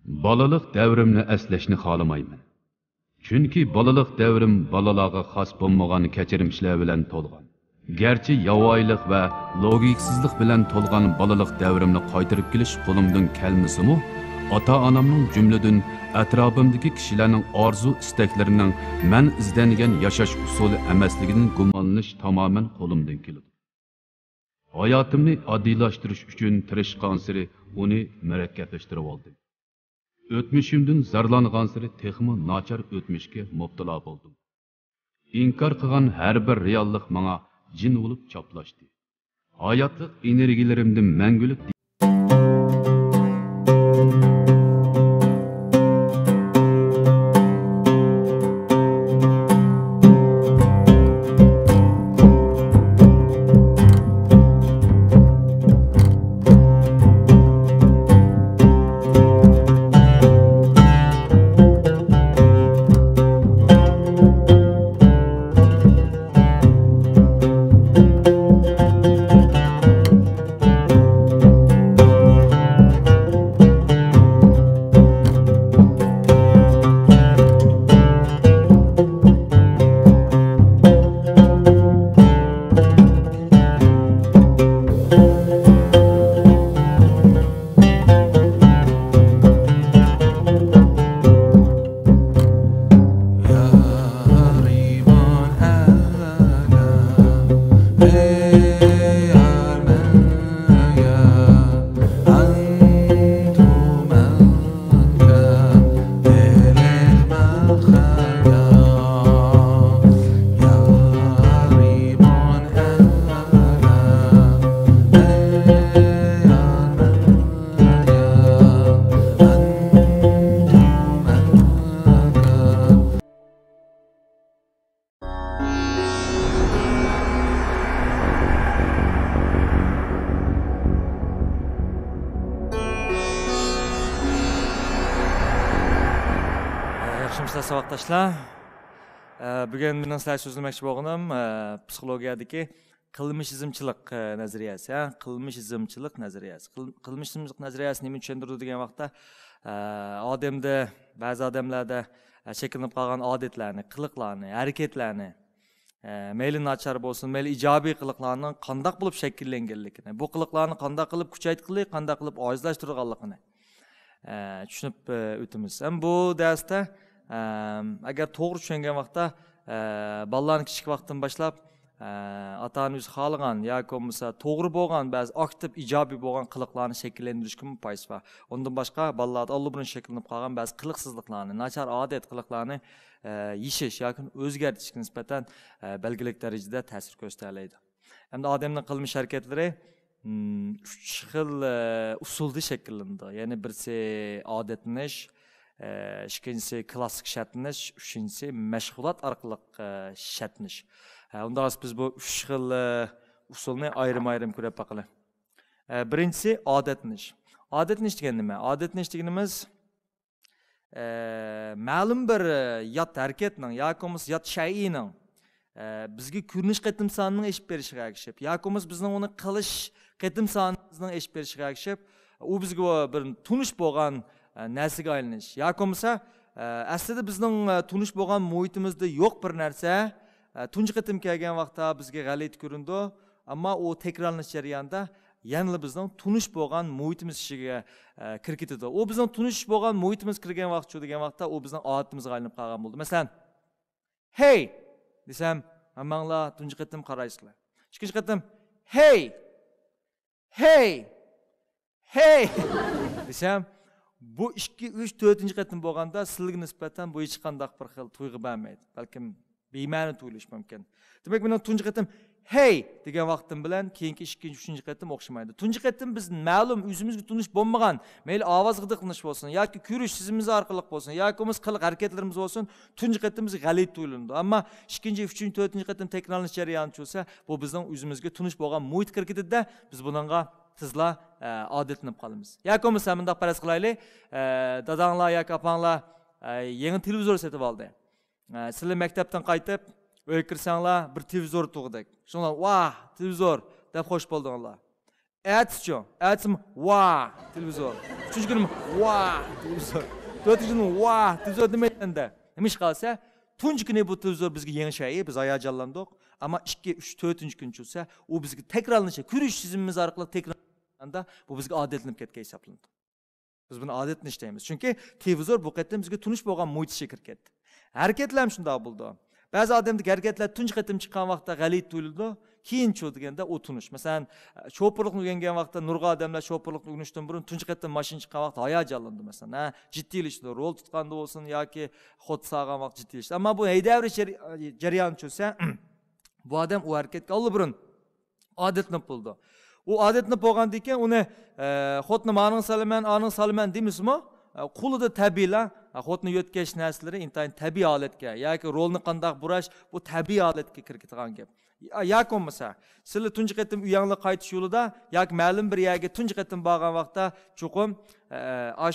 Balalık devrimni eslashni xohlamayman. Chunki balalık devrim balalarga xos bo'lmagan kechirimchilar bilan to'lgan. Gerçi yavoylik va logiksizlik bilan to'lgan balalık devrimni qaytarib kelish qo'limdan kelmasa-mu, ota-onamning jumladan atrofimdagi kishilarning orzu istaklarining men izlangan yashash usuli emasligidan gumonlanish tamoman qo'limdan keladi. Hayotimni oddiylashtirish uchun tirishgan siri uni murakkablashtirib oldim. O'tmishimdan zarlangan siri texmi nachar o'tmishga mubtalo bo'ldim. İnkar qilgan har bir reallik menga jin bo'lib choplashdi. Hayotlik energiyalarimdan mangulik Savaştaşlar, bugün benim sizlerle sözlemek bo'lganim psixologiyadagi qilmishizmchilik nazariyasi, qilmishizmchilik nazariyasi. Qilmishizmchilik nazariyasi nima tushuntirdi degan vaqtda odamda, ba'zi odamlarda shakllanib qolgan odatlarni, qiliqlarni, harakatlarni, mayli nachar bo'lsin, mayli ijobiy qiliqlarning qanday bo'lib shakllanganligini, bu qiliqlarni qanday qilib kuchaytirib, qanday qilib ojizlashtirganligini tushunib o'tamiz. Ham bu darsda agar to'g'ri tushungan vaqtda bolalarni kichik vaqtdan boshlab ota-ona o'zi xohlagan yoki bo'lmasa to'g'ri bo'lgan ba'zi aktiv ijobiy bo'lgan qiliqlarni shakllantirishga foyda bor. Undan boshqa bolalarda allabirun shakllanib qolgan ba'zi qiliqsizliklarni, nachar odat qiliqlarni yeshish yoki o'zgartirishga nisbatan belgilik darajada ta'sir ko'rsatadi. Hamda odamning qilmish harakatlari 3 xil usulda shakllandi. Ya'ni birisi odatlanish, ikkinchisi klassik shartlanish, uchinchisi mashg'ulot orqali shartlanish. Unda biz bu 3 xil usulni ayrim-ayrim ko'rib baqaylik. Birinchisi odatlanish. Odatlanish degan nima? Odatlanish deganimiz ma'lum bir yot harakatning yoki bo'lmasa yot shay'ining bizga ko'rinish qatim sonining eshib berishiga ergashib, yoki bo'lmasa bizning uni qilish qatim sonimizning eshib berishiga ergashib, u bizga bir tunish bo'lgan narsaga aylanish. Yoki bo'lmasa aslida bizning tunish bo'lgan muhitimizda yo'q bir narsa tunji qatim kelgan vaqtda bizga g'alati ko'rindi, ammo u takrorlanish jarayonida yana bizning tunish bo'lgan muhitimiz ichiga kirib ketadi. U bizning tunish bo'lgan muhitimiz kirgan vaqt shu degan vaqtda u bizning odatimizga aylanib qolgan bo'ldi. Masalan, hey desam, hammanglar tunji qatim qaraysizlar. Ikkinchi qatim hey desam, bu 2, 3, 4-chi qatim bo'lganda sizga nisbatan bu hech qanday bir xil tuyg'u bermaydi. Balkim bema'ni tuyulishi mumkin. Demak, men tunji qatim hey degan vaqtim bilan keyingi 2, 3-chi qatim o'xshamaydi. Tunji qatim biz ma'lum o'zimizga tunish bo'lmagan, mayli ovoz g'idiqlanish bo'lsin yoki ko'rish sizimiz orqali bo'lsin yoki o'miz qiliq harakatlarimiz bo'lsin, tunji qatimimiz g'alati tuyuladi. Ammo 2, 3, 4-chi qatim takrorlanish jarayoni bo'lsa, bu bizning o'zimizga tunish bo'lgan muhit kirib ketadi-da, biz bunga tizla odatlanib qolamiz. Yoki bo'lmasa bunday faraz qilaylik, dadanglar yoki opanglar yangi televizor sotib oldi. Sizlar maktabdan qaytib, uyga kirsanglar bir televizor tug'dik. Shunlar, "Vah, televizor" deb xo'sh bo'ldinglar. Ertesi va televizor. Üçüncü günüm va televizor. Dördüncü günüm va televizor demeyende. Neymiş kalsa tuncu günü bu televizor bizge yeni şey, biz hayacanlandık. Ama 2, 3, 4. gün çıksa o bizge tekrarlanışa, kürüş çizimimiz arkalı tekrarlananda bu bizge adetlenip ketken hesaplandı. Biz bunu adetini işleyemiz. Çünkü televizor bu kadar bizge tunuş boğan muhit şekil ketdi. Hareketlerim şunda buldu. Bazı adamdaki hareketler tunç ketim çıkan vakta galit duyuldu. Keyin ço degende o tunuş. Mesela şopurlukni o'rgangan vaqtda nurg'a odamlar şopurlukni o'rganishdan burun tunç ketim mashin chiqqan vaqtda hayajonlandi mesela. Jiddiylikda rol tutganda bo'lsin yoki xot sağgan vaqt jiddiylikda. Ammo bu haydavri jarayon cho'sa bu odam u harakatga burun odatlanib bo'ldi. U odatlanib bo'lgandan keyin uni xotni ma'ning salaman deymizmi? Qo'lida tabiiyla xotni yotkash narsalari intayin tabiiy holatga yoki rolni qanday burash bu tabiiy holatga kirgizgan gap. Yoki bo'lmasa, sizlar tunji qatim uyingizga qaytish yo'lida yoki ma'lum bir yerga tunji qatim borgan vaqtda cho'qim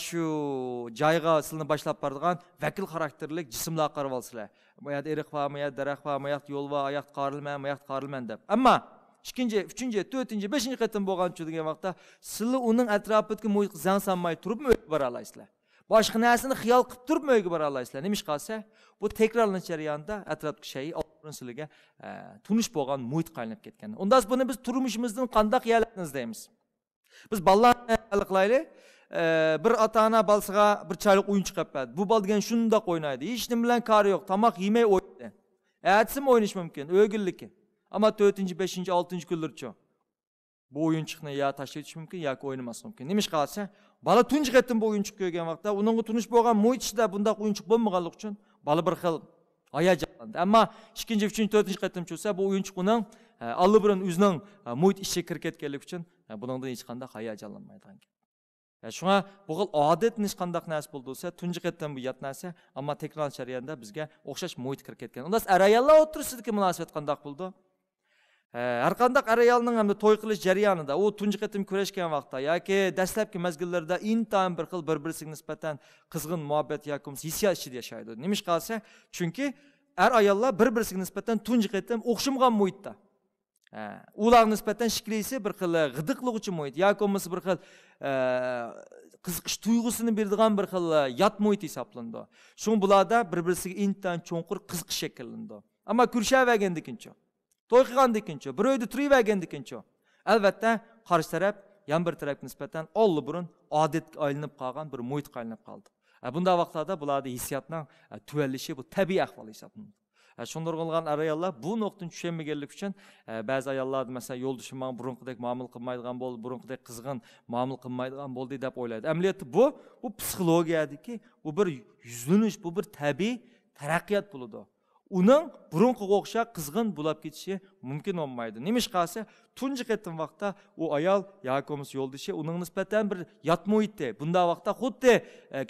shu joyga sizlarni boshlab boradigan vakil xarakterlik jismlar qarab olsizlar. Bu yerda eriq bormi, yoki daraxt bormi, yoki yo'l bor, oyoq qorilman deb. Ammo 2, 3, 4, 5 qatim bo'lgan degan vaqtda sizlar uning atrofidagi muhitga zang sanmay turib o'tib bora olasizlar. Boshqa narsani xiyol qilib turib o'tib bora olasizlar. Nimish qolsa, bu takrorlanish jarayonida atrofdagi shay sizlarga tunish bo'lgan muhit qaynab ketgan. Undan buni biz turmushimizdan qanday qiyalamiz deymiz. Biz ballarni qilaylik. Bir ota-ona balasiga bir chayliq o'yinchi qilib bu bal degan shundoq o'ynaydi. Hech nima bilan kari yo'q. Tomoq yemay o'ynaydi. Atsim o'ynash mumkin, o'g'illikki. Ama 4, 5, 6. kunlarcha bu o'yinchiqni ya tashlatish mumkin yoki o'ynamas mumkin. Nimish qilsa, bola tunji qatim bu o'yinchiq ko'rgan vaqtda uningga tunish bo'lgan muhitda bunday o'yinchiq bo'lmaganlik uchun bola bir xil hayajonlandi. Ammo 2, 3, 4 qatim bo'lsa bu o'yinchiq uning allibirin o'zining muhit ishiga kirib ketganligi uchun buningdan hech qanday hayajonlanmaydi. Shunga bu xil odatni hech qanday narsa bo'lsa, tunji qatim bu yot narsa, ammo takror jarayonida bizga o'xshash muhit kirib ketgan. Unda ayollar o'tirisidagi munosabat qanday bo'ldi? Har qanday ayolning ham to'y qilish jarayonida u tunji qatim ko'rishgan vaqtda yoki dastlabki mezgillarda intayin bir xil bir-birisiga nisbatan qizg'in muhabbat yoki hissiyot ichida yashaydi. Nimish qolsa, chunki ayollar bir-birisiga nisbatan tunji qatim o'xshamagan muhitda. Ular nisbatan shiklisi bir xil g'idiqlig'uchi muhit yoki bo'lmasa bir xil qiziqish tuyg'usini beradigan bir xil yot muhit hisoblandi. Shun bularda bir-birisiga intayin cho'nqur qiziqish shakllandi. Ammo ko'rishavergandikincha to'y qilgandikincha, bir uyda turavergandikincha, albatta qarshi taraf, yan bir tarafga nisbatan burun odatga aylanib qolgan bir muhit qaynab qoldi. Bunday vaqtlarda bularda hissiyotning tuvallishi bu tabiiy ahvol hisoblanadi. Shunday bo'lgan ayollar bu nuqtani tushunmaganlik uchun ba'zi ayollar mesela yo'ldoshim men burunqidek muomala qilmaydigan bo'ldi, burunqidek qizg'in muomala qilmaydigan bo'ldi deb o'ylaydi. Amaliyotda bu psixologiyadagi bu bir yuzlanish, bu bir tabiiy taraqqiyot bo'ladi. Uning burunqiga o'xshab qizg'in bo'lib ketishi mumkin bo'lmaydi. Nimish qolsa, tunji qatim vaqtda u ayol yoki yo'ldoshi uning nisbatan bir yot muhitda. Bunda vaqtda xuddi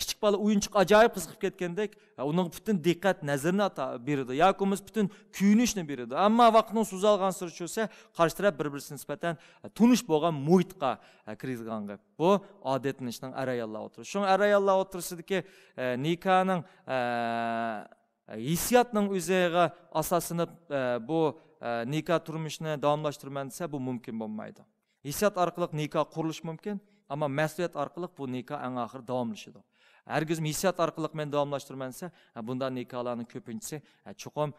kichik bola o'yinchiq ajoyib qiziqib ketgandek, uning butun diqqat nazarini beradi yoki butun kuyinishni beradi. Ammo vaqtning suzalgan siri cho'sa, qarshi taraf bir-birisiga nisbatan tunish bo'lgan muhitga kiradigan gap. Bu odatlanishning ayollar o'tirishi. Shu ayollar o'tirisidagi nikohning hissiyotning o'ziga asoslanib bu nikoh turmushni davomlashtirman desa bu mumkin bo'lmaydi. Hissiyot orqali nikoh qurilish mumkin, ammo mas'uliyat orqali bu nikoh eng oxir davomlashadi. Hargiz hissiyot orqali men davomlashtirman desa, bunday nikohlarning ko'pinchisi cho'qim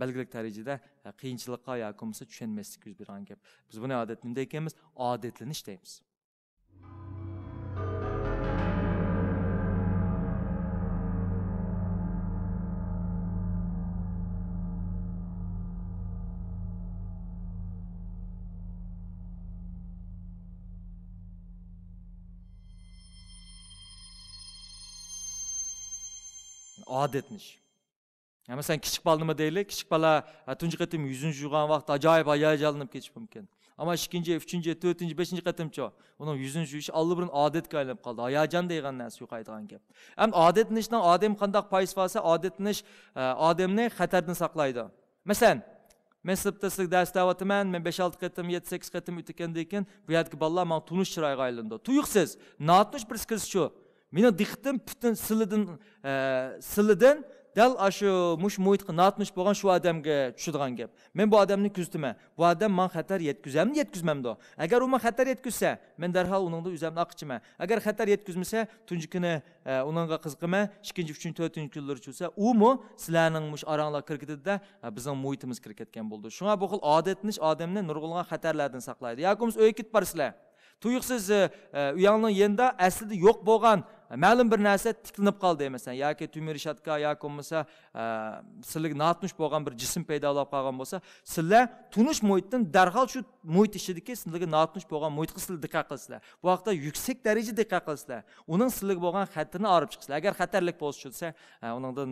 belgilik darajada qiyinchilikqa yoki tushunmaslik yuz bergan gap. Biz buni odatni deymiz, odatlanish deymiz. Odatnish. Mesela kichik bola nima deylik? Kichik bola tunji qatim yuzini yuvgan vaqt ajoyib hayajonlanib ketishi mumkin. Ammo 2, 3, 4, 5 qatimcha uning yuzini yuvishi allibirin odatga aylanib qoldi. Hayajon degan narsa yo'qaydigan gap. Ham odatnishdan odam qanday foiz olsa, odatnish odamni xatardan saqlaydi. Masalan, men sinfda sizga dars davataman, men 5-6 qatim, 7-8 qatim o'tgandan keyin bu yerdagi bolalar men tunish chiroyga aylandi. Tuyuqsiz, notunish bir fikr shu. Meni diqqatim butun silidan dal ashu mush muhitga natmish bo'lgan shu odamga tushadigan gap. Men bu odamni kuzdiman. Bu odam men xatar yetkazammi, yetkazmamdi. Agar u men xatar yetkazsa, men darhol uningda o'zimni aqchiman. Agar xatar yetkazmasa, tunji kuni uningga qiziqaman, ikkinchi, uchinchi, to'rtinchi kunlar bo'lsa, u mu sizlarning mush aranglar kirgitida bizning muhitimiz kirib ketgan bo'ldi. Shunga bu xil odatnish odamni nurg'ulgan xatarlardan saqlaydi. Yoki o'yga ketib borsizlar. Tuyuqsiz uyangning yenda aslida yo'q bo'lgan ma'lum bir narsa tiklanib qoldi masalan yoki tumir shatka yoki bo'lmasa sizlarga natmish bo'lgan bir jism paydo bo'lib qolgan bo'lsa, sizlar tunish muhitdan darhol shu muhit ishidagi sizlarga natmish bo'lgan muhitga sizlar diqqat qilasizlar. Bu vaqtda yuksak darajada diqqat qilasizlar. Uning sizlarga bo'lgan xatarni olib chiqasizlar. Agar xatarlik bo'lsa, uningdan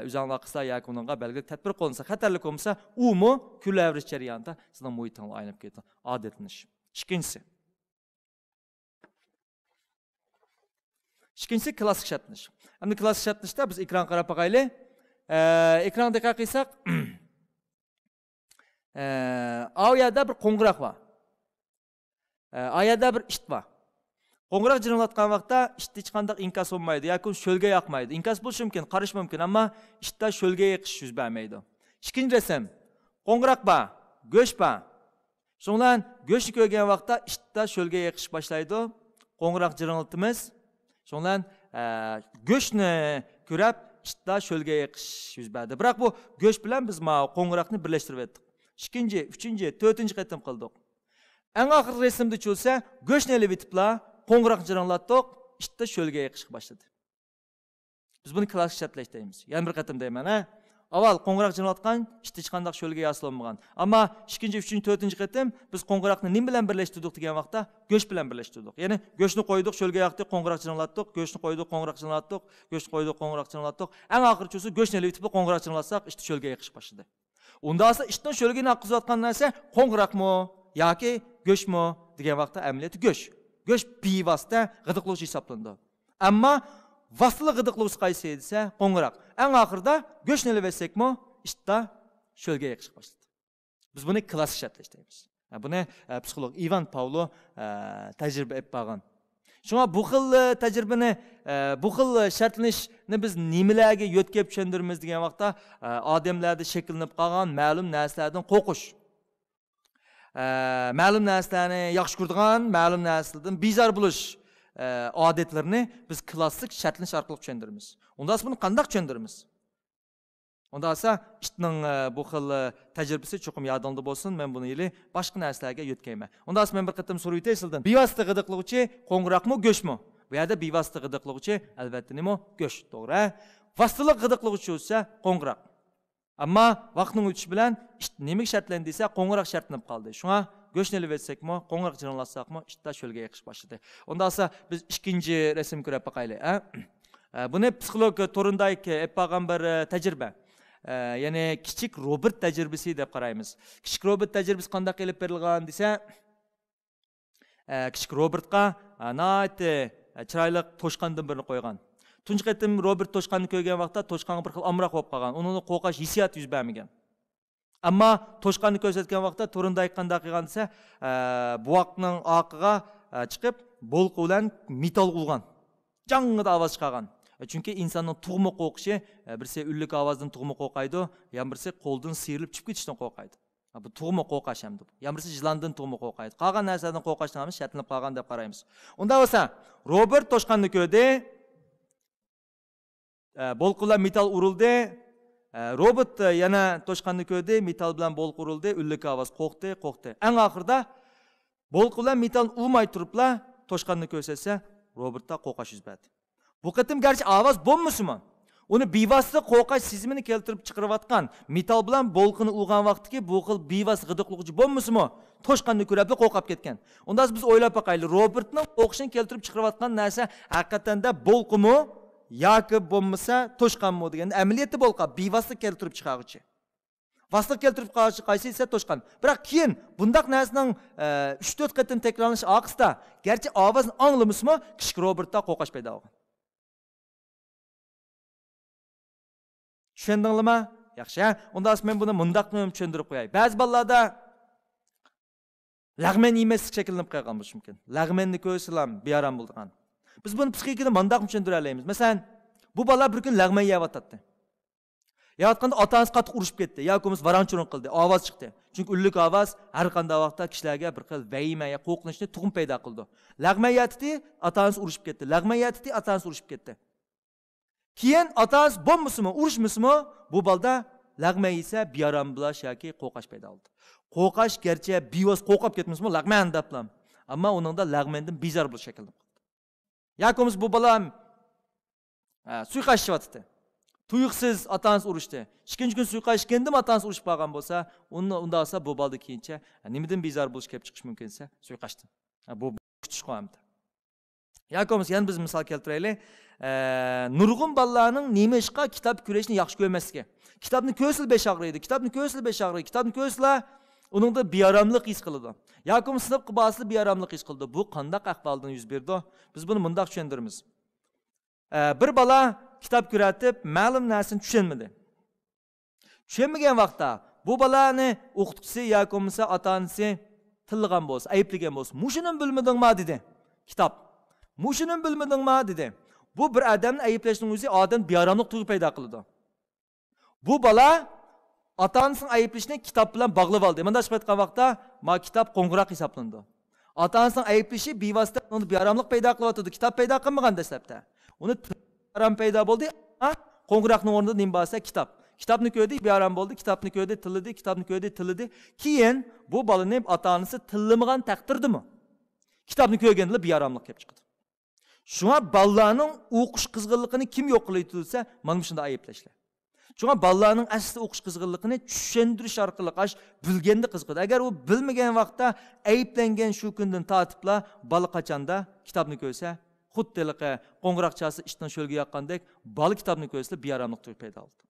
o'zinglar qilsa yoki uningga belgili tadbir qo'llansa, xatarlik bo'lmasa, u mu kunlavrish jarayonida sizning muhitingga aylanib ketadi. Odatlanish. İkinchisi klassik shartlash. Endi klassik shartlashda biz ekran qarab boqaylik. Ekranda diqqat qilsak, u yerda bir qo'ng'iroq bor. U yerda bir isht bor. Qo'ng'iroq jiringlatgan vaqtda ishtda hech qanday inkas bo'lmaydi yoki sho'lga yoqmaydi. Inkas bo'lishi mumkin, qarish mumkin, ammo ishtda sho'lga yoqish yuz bermaydi. Ikkinchi rasm, qo'ng'iroq bor, go'sht bor. Shundan go'shtni ko'rgan vaqtda ishtda sho'lga yoqish boshlaydi. Qo'ng'iroq jiringlatimiz. Shundan go'shtni ko'rib, ishtda sho'lga yoqish yuz berdi. Biroq bu go'sht bilan biz qo'ng'iroqni birlashtirib etdik. Ikkinchi, uchinchi, to'rtinchi qatim qildik. Eng oxirgi rasmda cho'lsa, go'shtni olib etiblar, qo'ng'iroq jiringlatdik, ishtda sho'lga yoqishga boshladi. Biz buni klassik shartlash deymiz. Yana bir qatim deyman, ha? Avval qo'ng'iroq jiringlatgan, ishtda hech qanday sho'lga yoqilmagan. Ammo ikkinchi, uchinchi, to'rtinchi qatim biz qo'ng'iroqni nim bilan birlashtirdik degan vaqtda go'sht bilan birlashtirdik. Ya'ni go'shtni qo'ydik, sho'lga yoqdik, qo'ng'iroq jiringlatdik, go'shtni qo'ydik, qo'ng'iroq jiringlatdik, go'shtni qo'ydik, qo'ng'iroq jiringlatdik. Eng oxiri cho'si go'shtni olib etib qo'ng'iroq jiringlatsak, ishtda sho'lga yoqish boshladi. Unda esa ishtdan sho'lga yoqizayotgan narsa qo'ng'iroqmi yoki go'shtmi degan vaqtda amaliyoti go'sht. Go'sht bevosita g'idiqlovchi hisoblanadi. Ammo vositali g'idiqlovchi qaysi desa qo'ng'iroq. Eng oxirida go'shtni olib etsakmi, ishtda sho'lga yoqish boshladi. Biz buni klassik shartlash deymiz. Buni psixolog Ivan Pavlo tajriba etib bo'lgan. Shunga bu xil tajribani, bu xil shartlanishni biz nimalarga yo'tkab tushundiramiz degan vaqtda odamlarda shakllanib qolgan ma'lum narsalardan qo'rqish. Ma'lum narsalarni yaxshi ko'radigan, ma'lum narsalardan bezor bo'lish odatlarini biz klassik shartlanish orqali tushundiramiz. Unda buni qanday tushundiramiz? Unda esa ishtning bu xil tajribasi cho'qim yodingda bo'lsin, men buni yili boshqa narsalarga yo'tkayman. Unda men bir qatim so'rayman sizdan. Bevosita g'idiqlovchi qo'ng'iroqmi, go'shtmi? Bu yerda bevosita g'idiqlovchi albatta nima? Go'sht, to'g'ri? Vositali g'idiqlovchi bo'lsa qo'ng'iroq. Ammo vaqtning o'tishi bilan isht nimaga shartlandi desa, qo'ng'iroq shartlanib qoldi. Shunga go'shtni olib etsakmi, qo'ng'iroq jiringlatsakmi, ishtda sho'lga yoqish boshladi. Unda esa biz ikkinchi rasm ko'rib boqaylik, Buni psixolog Torundayk etgan bir tajriba. Ya'ni kichik robot tajribasi deb qaraymiz. Kichik robot tajribasi qanday qilib berilgan desa, kichik robotga chiroyli to'shqandan birini qo'ygan. Tunji qatim robot to'shqanni ko'rgan vaqtda to'shqonga bir xil amroq bo'lib qolgan. Uni qo'rqish hissiyoti yuz bermagan. Ammo to'shqanni ko'rsatgan vaqtda Torundayk qanday qilgan desa, buvoqning oqiga chiqib, bolqi bilan metal urgan. Jang'ida ovoz chiqargan. Chunki insonning tug'ma qo'rqishi birsi ullik ovozdan tug'ma qo'rqaydi, ham birsi qo'ldan siyrilib chiqib ketishdan qo'rqaydi. Bu tug'ma qo'rqash hamdi. Ham birsi jilondan tug'ma qo'rqaydi. Qolgan narsadan qo'rqashdan ham shartlanib qolgan deb qaraymiz. Unda bo'lsa, robot to'shqanni ko'rdi, bolqi bilan metal urildi, robot yana to'shqanni ko'rdi, metal bilan bolqi urildi, ullik ovoz qo'rqdi. Eng oxirida bolqi bilan metal urmay turiblar, to'shqanni ko'rsatsa, robotda qo'rqash yuz berdi. Bu qatim garchi ovoz bo'lmasimi? Uni bevosita qo'rqash sezimini keltirib chiqarayotgan metal bilan bolqini urgan vaqtiki bu xil bevosita g'idiqlovchi bo'lmasimi? To'shqanni ko'rib qo'rqib ketgan. Unda biz o'ylab boqaylik, robotning qo'rqishini keltirib chiqarayotgan narsa haqiqatanda bolqimi yoki bo'lmasa to'shqanmi deganda amaliyotda bolqa bevosita keltirib chiqaruvchi. Vosita keltirib chiqaruvchi qaysi esa to'shqan. Biroq keyin bundaq narsaning 3-4 qatim takrorlanishi oqisida garchi ovozni anglamasmi, kichik robotda qo'rqish paydo bo'lgan. Tushundingizmi? Yaxshi. Unda men buni mundaq tushuntirib qo'yay. Ba'zi bolalarda lag'man yemaslik shakllanib qolgan bo'lishi mumkin. Lag'manni ko'rsalam bearam bo'lgan. Biz buni psixikada mundaq tushundira olamiz. Masalan, bu bola bir kun lag'man yeyotdi. Yatqanda atası qattiq urishib ketdi, yoki bo'lmasa varanchuron qildi, ovoz chiqdi. Chunki ullik ovoz har qanday vaqtda kishilarga bir xil vahima, qo'rqinchni tug'im paydo qildi. Lag'mayatdi, atasi urishib ketdi. Lag'mayatdi, atasi urishib ketdi. Keyin atasi bo'lmasimi, urishmasimi, bu balda lag'may esa biyaram bulash yoki qo'rqash paydo bo'ldi. Qo'rqash gerçi bivos qo'rqib ketmasmi, lag'man deblam. Ammo uningda lag'mandan bezor bo'lish shaklda. Yoki bo'lmasa bu balam suiqashyapti. Tuyuqsiz atanız uruşdu. İkinci gün suiqash kendim atanız uruşup qolgan bo'lsa, unda olsa bu balda keyincha nimadan bezor bo'lish kelib chiqish mumkinsa, suiqashdi. Bu kutish qo'yamdi. Yoki yana biz misol keltiraylik. Nurg'un bolalarning nima ishqa kitob ko'rishni yaxshi ko'rmasligi. Kitobni ko'rsa besh og'riydi, kitobni ko'rsa besh og'riydi, kitobni ko'rsa uningda bearamlik his qiladi. Yoki sinib qilbasli bearamlik his qildi. Bu qanday ahvoldan yuz berdi? Biz buni bunday tushuntiramiz. Bir bola kitap küratib, ma'lum narsani tushunmadi. Tushunmagan vaqtda bu bolani o'qituvchisi yoki bo'lmasa ota-onasi tilgan bo'lsa, ayblagan bo'lsa, "Mushuni bilmadingmi?" dedi. Kitap. "Mushuni bilmadingmi?" dedi. Bu bir odamni ayblashning o'zi odam bearamlik tuyg'u paydo qiladi. Bu bola ota-onasini ayblashni kitob bilan bog'lab oldi. Mana shunday aytgan vaqtda, "Ma kitob qo'ng'iroq hisoblandi." Ota-onasini ayblishi bevosita uni bearamlik paydo qilyotdi. Kitob paydo qilmagan dastlabda. Uni bearam paydo bo'ldi. Qo'ng'iroqning o'rnida nima bo'lsa kitob. Kitobni ko'rdi, bearam bo'ldi. Kitobni ko'rdi, tilidi, kitobni ko'rdi, tilidi. Keyin bu bolani ota-onasi tillamagan taqdirdimi? Kitobni ko'rganda bearamlik kelib chiqdi. Shunga bolalarning o'qish qizg'inligini kim yo'qlaydi desa, mana shunda ayblashlar. Shunga bolalarning asli o'qish qizg'inligini tushuntirish orqali bilganda qizg'idi. Agar u bilmagan vaqtda ayblangan shu kundan tortibla bola qachonda kitobni ko'rsa, xuddiliqi qo'ng'iroqchasi ishdan sho'lga yoqqandek bola kitobni ko'rsa bearamlik tuyg'u paydo bo'ldi.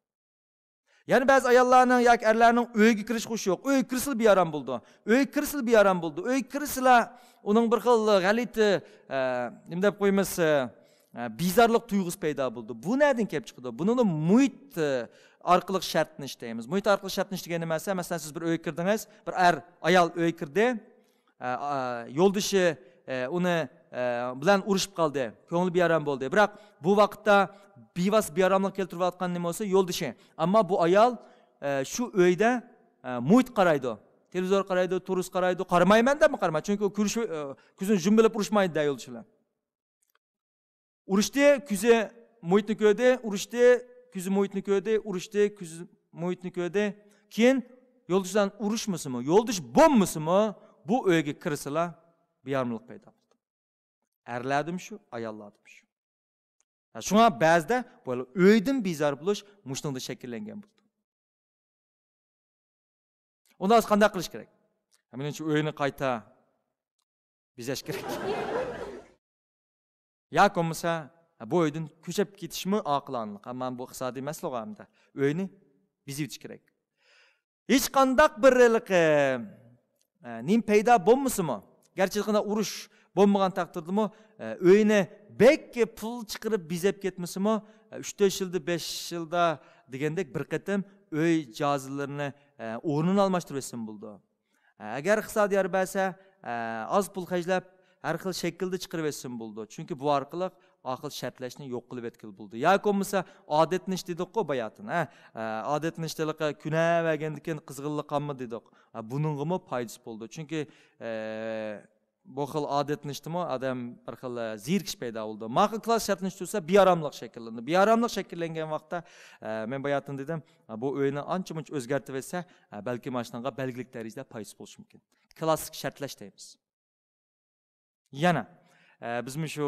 Ya'ni ba'zi ayollarning yoki erlarning uyga kirish xushi yo'q. Uy kirsil bearam bo'ldi. Uy kirsil bearam bo'ldi. Uy kirsila uning bir xil g'alati nima deb qo'ymiz, bizarlik tuyg'usi paydo bo'ldi. Bu nereden kelib chiqdi? Buni muhit orqali shartni ishlaymiz. Muhit orqali shartni ishlagan emas, masalan siz bir uy kirdingiz, bir ayol uy kirdi, yo'ldoshi uni bilan urushib qoldi. Ko'ngli bearam bo'ldi. Biroq bu vaqtda bevas bearamlik keltirayotgan nima bo'lsa yo'ldoshi. Ammo bu ayol shu uyda muhit qaraydi. Televizor qaraydi, turist qaraydi. Qaramayman deb qarama. Chunki u ko'zini jumbilab urushmaydi da yo'ldoshi bilan. Urushdi, ko'zi muhitni ko'rdi, urushdi, ko'zi muhitni ko'rdi, urushdi, ko'zi muhitni ko'rdi. Keyin yo'ldoshidan urushmasimi, yo'ldosh bo'lmasimi, bu uyga kirsalar bearamlik paydo bo'ldi. Erlardim shu, ayollardim shu. Shunga ba'zida böyle uydan bezor bo'lish mushunda shakllangan bo'ldi. Unda qanday qilish kerak? Menimcha uyni qayta bezash kerak. Yoki bo'lmasa bu uydan ko'chib ketishmi oqilonlik. Ammo bu iqtisodiy masala hamda uyni bezib o'tish kerak. Hech qanday bir nim paydo bo'lmasimi? Gerçekten urush bo'lmagan taqdirdami, uyni bekki pul chiqarib bezab ketmasimi, 3-4 yilda 5 yilda degandek bir qatam uy jozilarini o'rnini almashtirib etsin bo'ldi. Agar iqtisodiyot bo'lsa, oz pul xarjlab har xil shaklda chiqarib etsin bo'ldi. Chunki bu orqali aql shartlashni yo'q qilib etkil bo'ldi. Yoki bo'lmasa odatnish dedik-ku bayatın, odatnishdiliqqa kuna vergandikin qizg'inlik qolma dedik. Buningmi foydasi bo'ldi. Chunki bu xil odatnishdimi odam bir xil zerkish paydo bo'ldi. Ma'qul klass shartnish bo'lsa bearamlik shakllandi. Bearamlik shakllangan vaqtda men bayatın dedim, bu o'yini ancha-muncha o'zgartirib etsa, balki mashinanga belgilik darajada foydasi bo'lishi mumkin. Klassik shartlash deymiz. Yana biz shu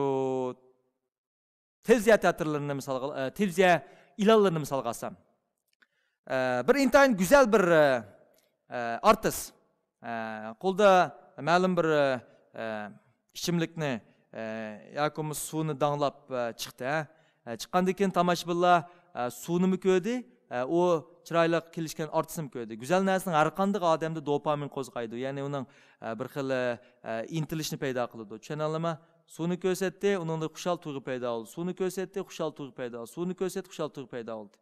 televiziya teatrlarini misol televiziya ilonlarini misol qilsam. Bir intayin güzel bir artist qo'lda ma'lum bir ichimlikni yoki suvni danglab chiqdi. Chiqqandan keyin tomoshabinlar suvni ko'rdi, u chiroyli kelishgan artistni ko'rdi. Güzel narsaning har qanday odamda dopamin qo'zg'aydi. Ya'ni uning bir xil intilishni paydo qiladi. Tushunalmi? Suvni ko'rsatdi, uningda xushal tuyg'u paydo bo'ldi. Suvni ko'rsatdi, xushal tuyg'u paydo bo'ldi. Suvni ko'rsatdi, xushal tuyg'u paydo bo'ldi.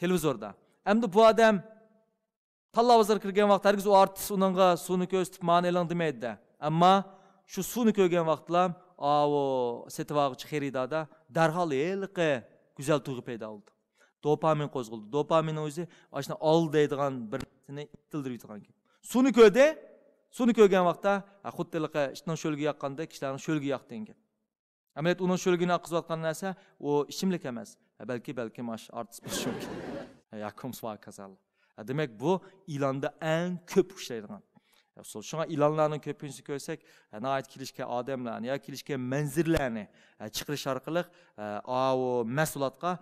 Televizorda. Endi bu odam tallavozor kirgan vaqt hargiz u artist uningga suvni ko'rsatib ma'ni e'lon demaydi. Ammo shu suvni ko'rgan vaqtlar, o setivog'chi xaridorda darhol elqi go'zal tuyg'u paydo bo'ldi. Dopamin qo'zg'aldi. Dopamin o'zi ashna ol deydigan bir narsani itildirib gap. Suvni ko'rgan vaqtda xuddilik ishning sho'lga yoqqanda kishilarning sho'lga yoqdi gap. Amaliyot uning sho'lgini oqizayotgan narsa u ichimlik emas. Balki mash artist bo'lishi mumkin. Yakum sva kasal. Demak bu ilonda eng ko'p uchraydigan. Şuna ilanlarning ko'pincha ko'rsak, nəhayət kilishga odamlarni yoki kilishga manzillarni chiqarish orqali o mas'ulotga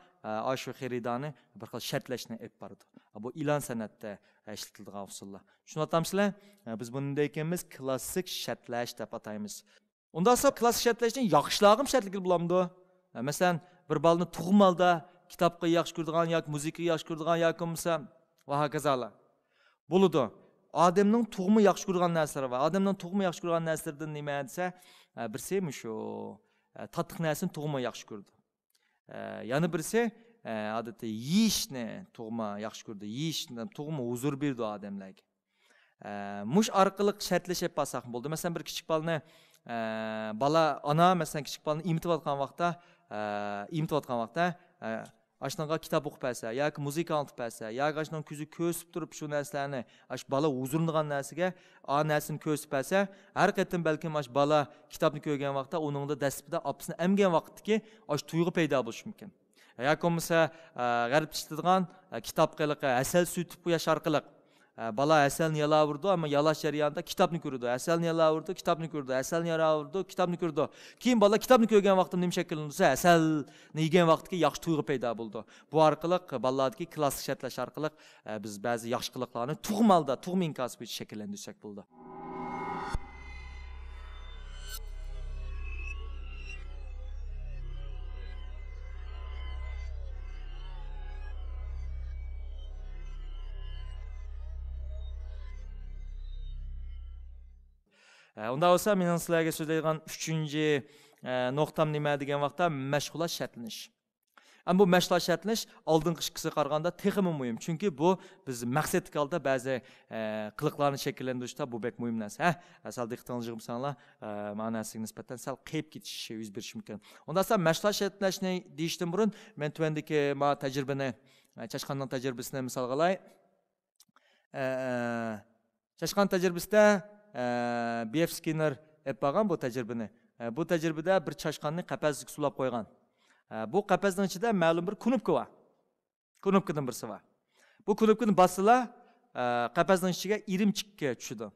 shu xaridani bir xil shartlashni olib boradi. Bu ilon san'atida ishlatiladigan usullar. Shuni atamsizlar, biz buni deykenmiz klassik shartlash deb ataymiz. Unda esa klassik shartlashni yaxshilag'im shartlik bo'lamdi. Masalan, bir balni tug'malda kitobga yaxshi ko'radigan yoki muzikaga yaxshi ko'radigan yoki bo'lmasa va hokazolar. Bo'ladi. Adamning tug'mi yaxshi ko'rgan narsalari va adamning tug'mi yaxshi ko'rgan narsalardan nima desa, birsi shu tatliq narsani tug'mi yaxshi ko'rdi. Yana birsi odatda yeyishni tug'mi yaxshi ko'rdi. Yeyishni tug'mi huzur berdi odamlarga. Mush orqali shartlashib pasaq bo'ldi. Masalan, bir kichik balani ana masalan kichik balani imtiyotgan vaqtda Aşnağa kitap oxup bəsə, yoki muzika anlatıb bəsə, yoki aşnağa ko'zi ko'sib turib shu narsalarni, bala huzurlangan narsaga, narsani ko'sib bəsə, har qatim balki bala kitobni ko'rgan vaqtda uningda dasbida opsini emgan vaqtdagi tuyg'u paydo bo'lishi mumkin. Yoki bo'lmasa g'arbda ishlatadigan kitob qiliqi, asal sutib qo'yish orqali bala asalni yalavurdu ama yalash jarayonida kitobni ko'rdi. Asalni yalavurdu, kitobni ko'rdi. Asalni yalavurdu, kitobni ko'rdi. Keyin bala kitobni ko'rgan vaqtda nima shakllansa, asalni yegan vaqtga yaxshi tuyg'u paydo bo'ldi. Bu orqali balalardagi klassik shartlash orqali biz ba'zi yaxshi qiliqlarni tug'malda, tug'ma inkosi bo'yicha shakllantirsak bo'ldi. Unda olsa mening sizlarga so'zlaydigan 3-nuqtam nima degan vaqtda mashg'ulot shartlanish. Ama bu mashg'ulot shartlanish oldingi qisqiga qaraganda texmi muhim. Chunki bu biz maqsadga olda ba'zi qiliqlarni shakllantirishda bu bek muhim narsa. Asal diqqatingizni yig'imsanglar, ma'nosiga nisbatan sal qiyib ketishi yuz berishi mumkin. Unda esa mashg'ulot shartlanishni deyishdan burun men tuvandagi ma tajribani, Chashqanning tajribasini misol qilay. Chashqan tajribasida B.F. Skinner yapgan bu tecrübeni. Bu tecrübede bir çaşkanını qapazga sulab qo'ygan. Bu qapazning ichida ma'lum bir kunupka var. Kunupkadan birisi var. Bu kunupkani bassala qapazning ichiga irimchikka tushdi.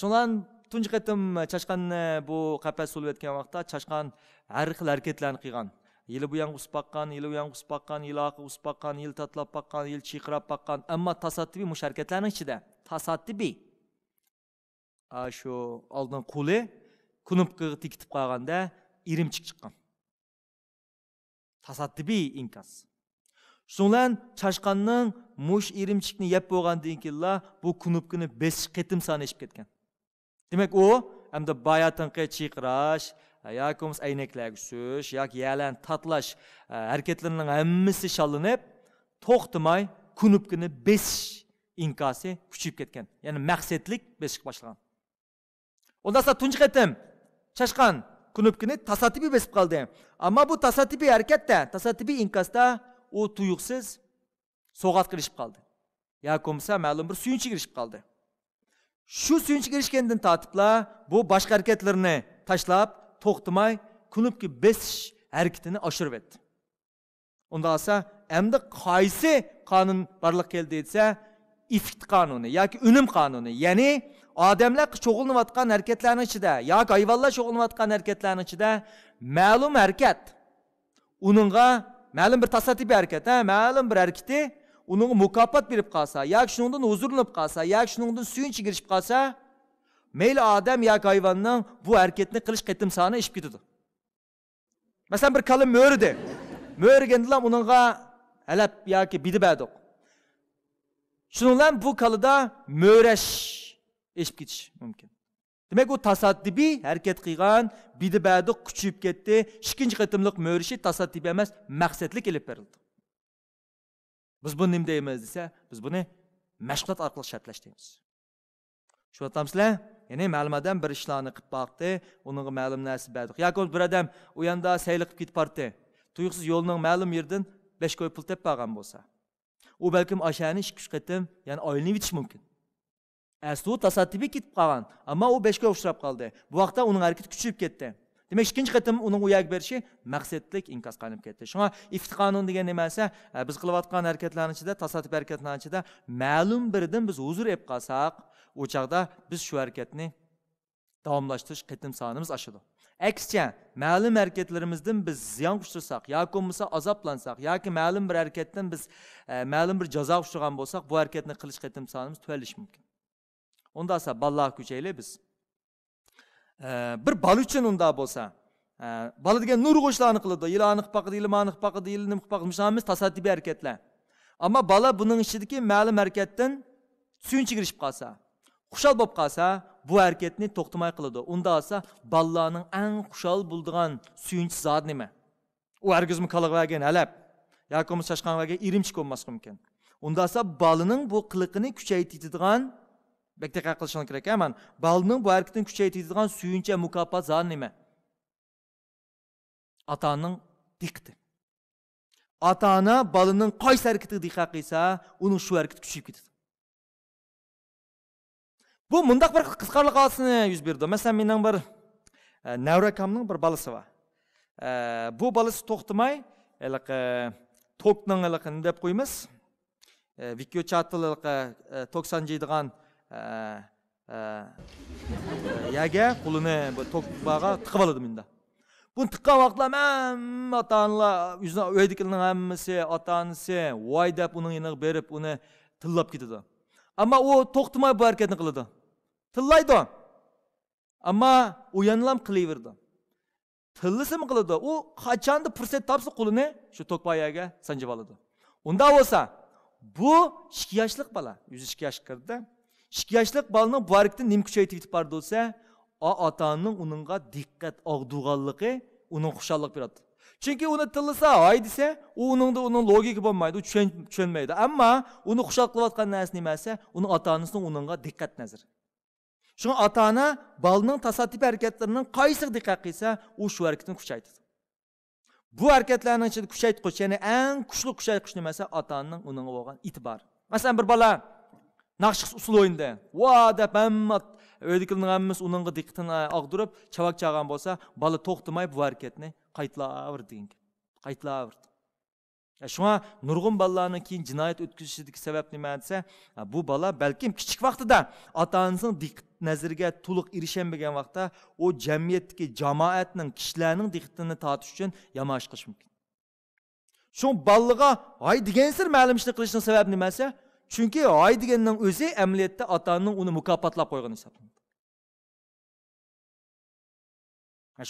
Shundan tunji qatim chashqanni bu qapaz sulib etgan vaqtda chashqan har xil harakatlarni qilgan. Yili bu yang usib baqqan, yili u yang usib baqqan, yili oqi usib baqqan, yili tatlab baqqan, yili chiqirab baqqan. Ammo tasoddifiy mush harakatlarning ichida tasoddifiy şu oldin qo'li kunupkaga tekitib qolganda irimchik chiqqan. Tasoddifiy inkas. Shundan chashqanning mush irimchikni yeb bo'lgandan keyin bu kunupkani 5 qatim sanashib ketgan. Demak u hamda bayatinqi chiqirash, yoki aynaklarga tusish, yoki yalan tatlash harakatlarining hammasi shallanib, to'xtamay kunupkani 5 inkasi kuchayib ketgan. Ya'ni maqsadlik besib boshlagan. Ondan sonra tunji qatim chashqan kunupkani tasoddifiy besib qoldi. Ammo bu tasoddifiy harakatda, tasoddifiy inkasda u tuyuqsiz so'g'atga kirishib qoldi. Yoki bo'lmasa ma'lum bir suyunchiga kirishib qoldi. Shu suyunchiga kirishgandan tortiblar bu boshqa harakatlarni tashlab, to'xtamay kunupka besish harakatini oshirib etdi. Ondan sonra endi qaysi qonun barliq keldi desa, ifkt qonuni yoki unum qonuni, ya'ni odamlar shug'ullanayotgan harakatlarning ichida yoki hayvonlar shug'ullanayotgan harakatlarning ichida ma'lum harakat uningga ma'lum bir tasoddifiy harakat, ma'lum bir harakati uningga mukofot berib qolsa, yoki shuningdan huzurlanib qolsa, yoki shuningdan suyunchi kirishib qolsa, mayli odam yoki hayvonning bu harakatni qilish qatim soni ishib ketadi. Masalan, bir kala mo'ridi. Mo'riganda uningga alab yoki bidibadiq. Shuningdan bu kalada mo'rash ishib ketish mumkin. Demak, u tasoddifiy harakat qilgan, bidibadi kuchayib ketdi. Ikkinchi qatimliq mo'rishi tasoddifiy emas, maqsadlik elib berildi. Biz buni nima deymiz desa, biz buni mashg'ulot orqali shartlash deymiz. Shu atamsizlar, ya'ni ma'lum odam bir ishlarni qilib baqdi, uningga ma'lum narsa berdi. Yoki bir odam u yanda sayli qilib ketib bordi. Tuyuqsiz yo'lning ma'lum yerdan 5 koy pul tep bağan bolsa. O belkim aşağını 2-3 qitim, yani oyunu bitiş mümkün. Aslı tasattibi kitib qalgan, amma o 5 koy uçrab qaldı. Bu vaqtda onun hareketi küçülüp ketdi. Demek ikinci qitim onun uyak berişi maqsadlik inkas qanib ketdi. Şuna ifti qanun degan nimasi, biz qilayotgan harakatlarning ichida, tasattibi harakatlarning ichida ma'lum birdan biz huzur ep qalsaq, o chaqda biz shu harakatni davomlashtirish qitim sonimiz oshadi. Aksicha, ma'lum harakatlarimizdan biz ziyon qushtirsak, yoki bo'lmasa azoblansak, yoki ma'lum bir harakatdan biz ma'lum bir jazo qushtirgan bo'lsak, bu harakatni qilish qitim sonimiz tuvalishi mumkin. Onda ise ballah küçeyle biz. Bir bal için onda bolsa, balı degen nur qo'shlarni qiladi. Yılanı qıpaqı, yılmanı qıpaqı, yılını qıpaqı, müşamiz tasattibi hareketler. Ama bala bunun içindeki ma'lum harekatdan suyunchi kirishib qalsa, xushal bo'lib qalsa, bu hareketni to'xtamay qiladi. Onda ise ballarning eng xushal bo'ldigan suyunchi zot nima? U hargizmi qiliqvagan alab, yoki shashqanvaga irimchik bo'lmasligi mumkin. Onda ise balının bu qiliqini kuchaytiradigan bektek qilishing kerak ekan. Balning bu hareketini kuchaytiradigan suyunchi mukofot zot nima? Ataning diqqati. Ata-ona balining qaysi harakatiga diqqat qilsa, uning shu harakati kuchayib ketadi. Bu mundaq bir qisqarlik holatini yuz berdi. Masalan, mening bir navrakamning bir balasi bor. Bu balasi to'xtamay, tokning nima deb qo'yamiz? Video chatlik tok sanjaydigan yaga qo'lini bu tokbaga tiqib oladi menda. Bunu tıqqan vaqtlar mən ata-analar yüzünə öyədiklərinin həmmisi, ata-anası vay deb onun yanına berib onu tillab ketidi. Amma o to'xtamay bu hareketni qiladi. Tillaydi. Amma uyanılam qilaverdi. Tillisi mi qiladi? O qachonda fursat topsa qo'lini shu tokbayaga sanjib oladi. Unda bo'lsa, bu 2 yoshlik bola, 102 yoshga kirdi. 2 yoshlik bolaning bu hareketni nim kuchaytirib bardi bo'lsa, ata-onaning uningga diqqat og'dirganligi uning xushallik beradi. Chunki uni tillasa, ay desa, uning logika bo'lmaydi, tushunmaydi. Ammo uni xushal qilayotgan narsa nimasi? Uni ata-onasining uningga diqqat nazari. Shunga ata-ona bolaning tasattibi harakatlarining qaysiga diqqat qilsa, u shu harakatni kuchaytiradi. Bu harakatlarning ichida kuchaytirish, ya'ni eng kuchli kuchaytirish nimasi? Ata-onaning uningga bo'lgan e'tibor. Masalan, bir bola naqsh usul o'yinda, "Va" deb hamma öydükülünün hammasi uningga diqqatini og'dirib, chavak chag'an bo'lsa, bola to'xtamay bu harakatni qaytlaverdi. Qaytlaverdi. Shunga nurg'un bolalarning keyin jinoyat o'tkazishidagi sabab nima desa, bu bola balkim kichik vaqtida ota-onasining diqqat nazariga to'liq erishaolmagan vaqtda o jamiyatdagi jamoatning, kishilarning diqqatini tortish uchun yomon ish qilish mumkin. Shun bolaga "Ay" degan sir ma'lum ishni qilishning sababi nimasi? Çünkü ay deganning o'zi amaliyotda ota-onaning uni mukofotlab qo'ygan hisoblanadi.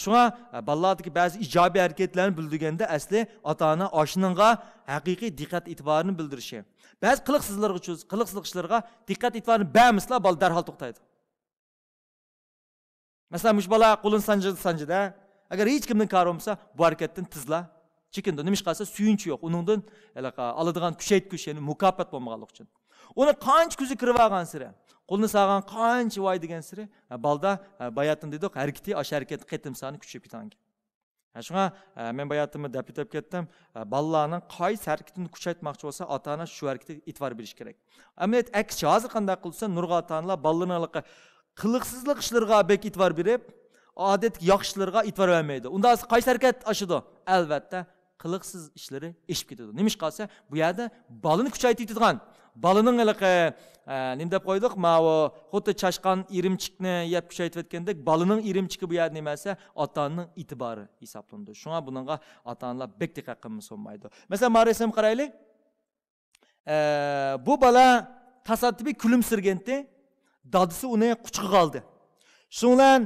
Shunga bolalardagi ba'zi ijobiy harakatlarni bildirganda asli ota-ona oshningga haqiqiy diqqat e'tiborini bildirishi. Ba'zi qiliqsizlik ishlarga diqqat e'tiborini bermaslar, bola darhol to'xtaydi. Masalan, mush bola qo'lini sanjida, agar hech kimning kari bo'lmasa, bu harakatdan tizla chekindi. Nima ish qilsa, suyunchi yo'q. Uningdan oladigan kuchaytirish, ya'ni mukofot bo'lmaganlik uchun. Uni qancha ko'zi kirib olgan sira, qo'lni sog'an qancha voy degan sira, balda bayatin dedik, harakati, ash harakatni qitim soni kuchayib ketgan. Shunga men bayatimni deb ketdim, bolalarning qaysi harakatini kuchaytmoqchi bo'lsa, ota-ona shu harakatga e'tibor berish kerak. Amaliyot aksi hozir qanday qilsa, nurg'a ota-onalar bolalarning qiliqsizlik ishlariga bek e'tibor berib, odatga yaxshi ishlarga e'tibor bermaydi. Unda qaysi harakat oshidi? Albatta qiliqsiz ishlari eshib ketadi. Nima ish qilsa, bu yerda bolani kuchaytiradigan, bolaning nima deb qo'ydik? Ma'vo xuddi chashqan irimchikni yeb kuchaytirayotgandek, bolaning irimchiki bu yerda nimasi? Ota-onaning e'tibori hisoblanadi. Shunga buningga ota-onalar bek diqqat qilmasa bo'lmaydi. Masalan, marisam qaraylik. Bu bola tasoddifiy kulimsirganda, dadisi uni quchog'iga oldi. Shundan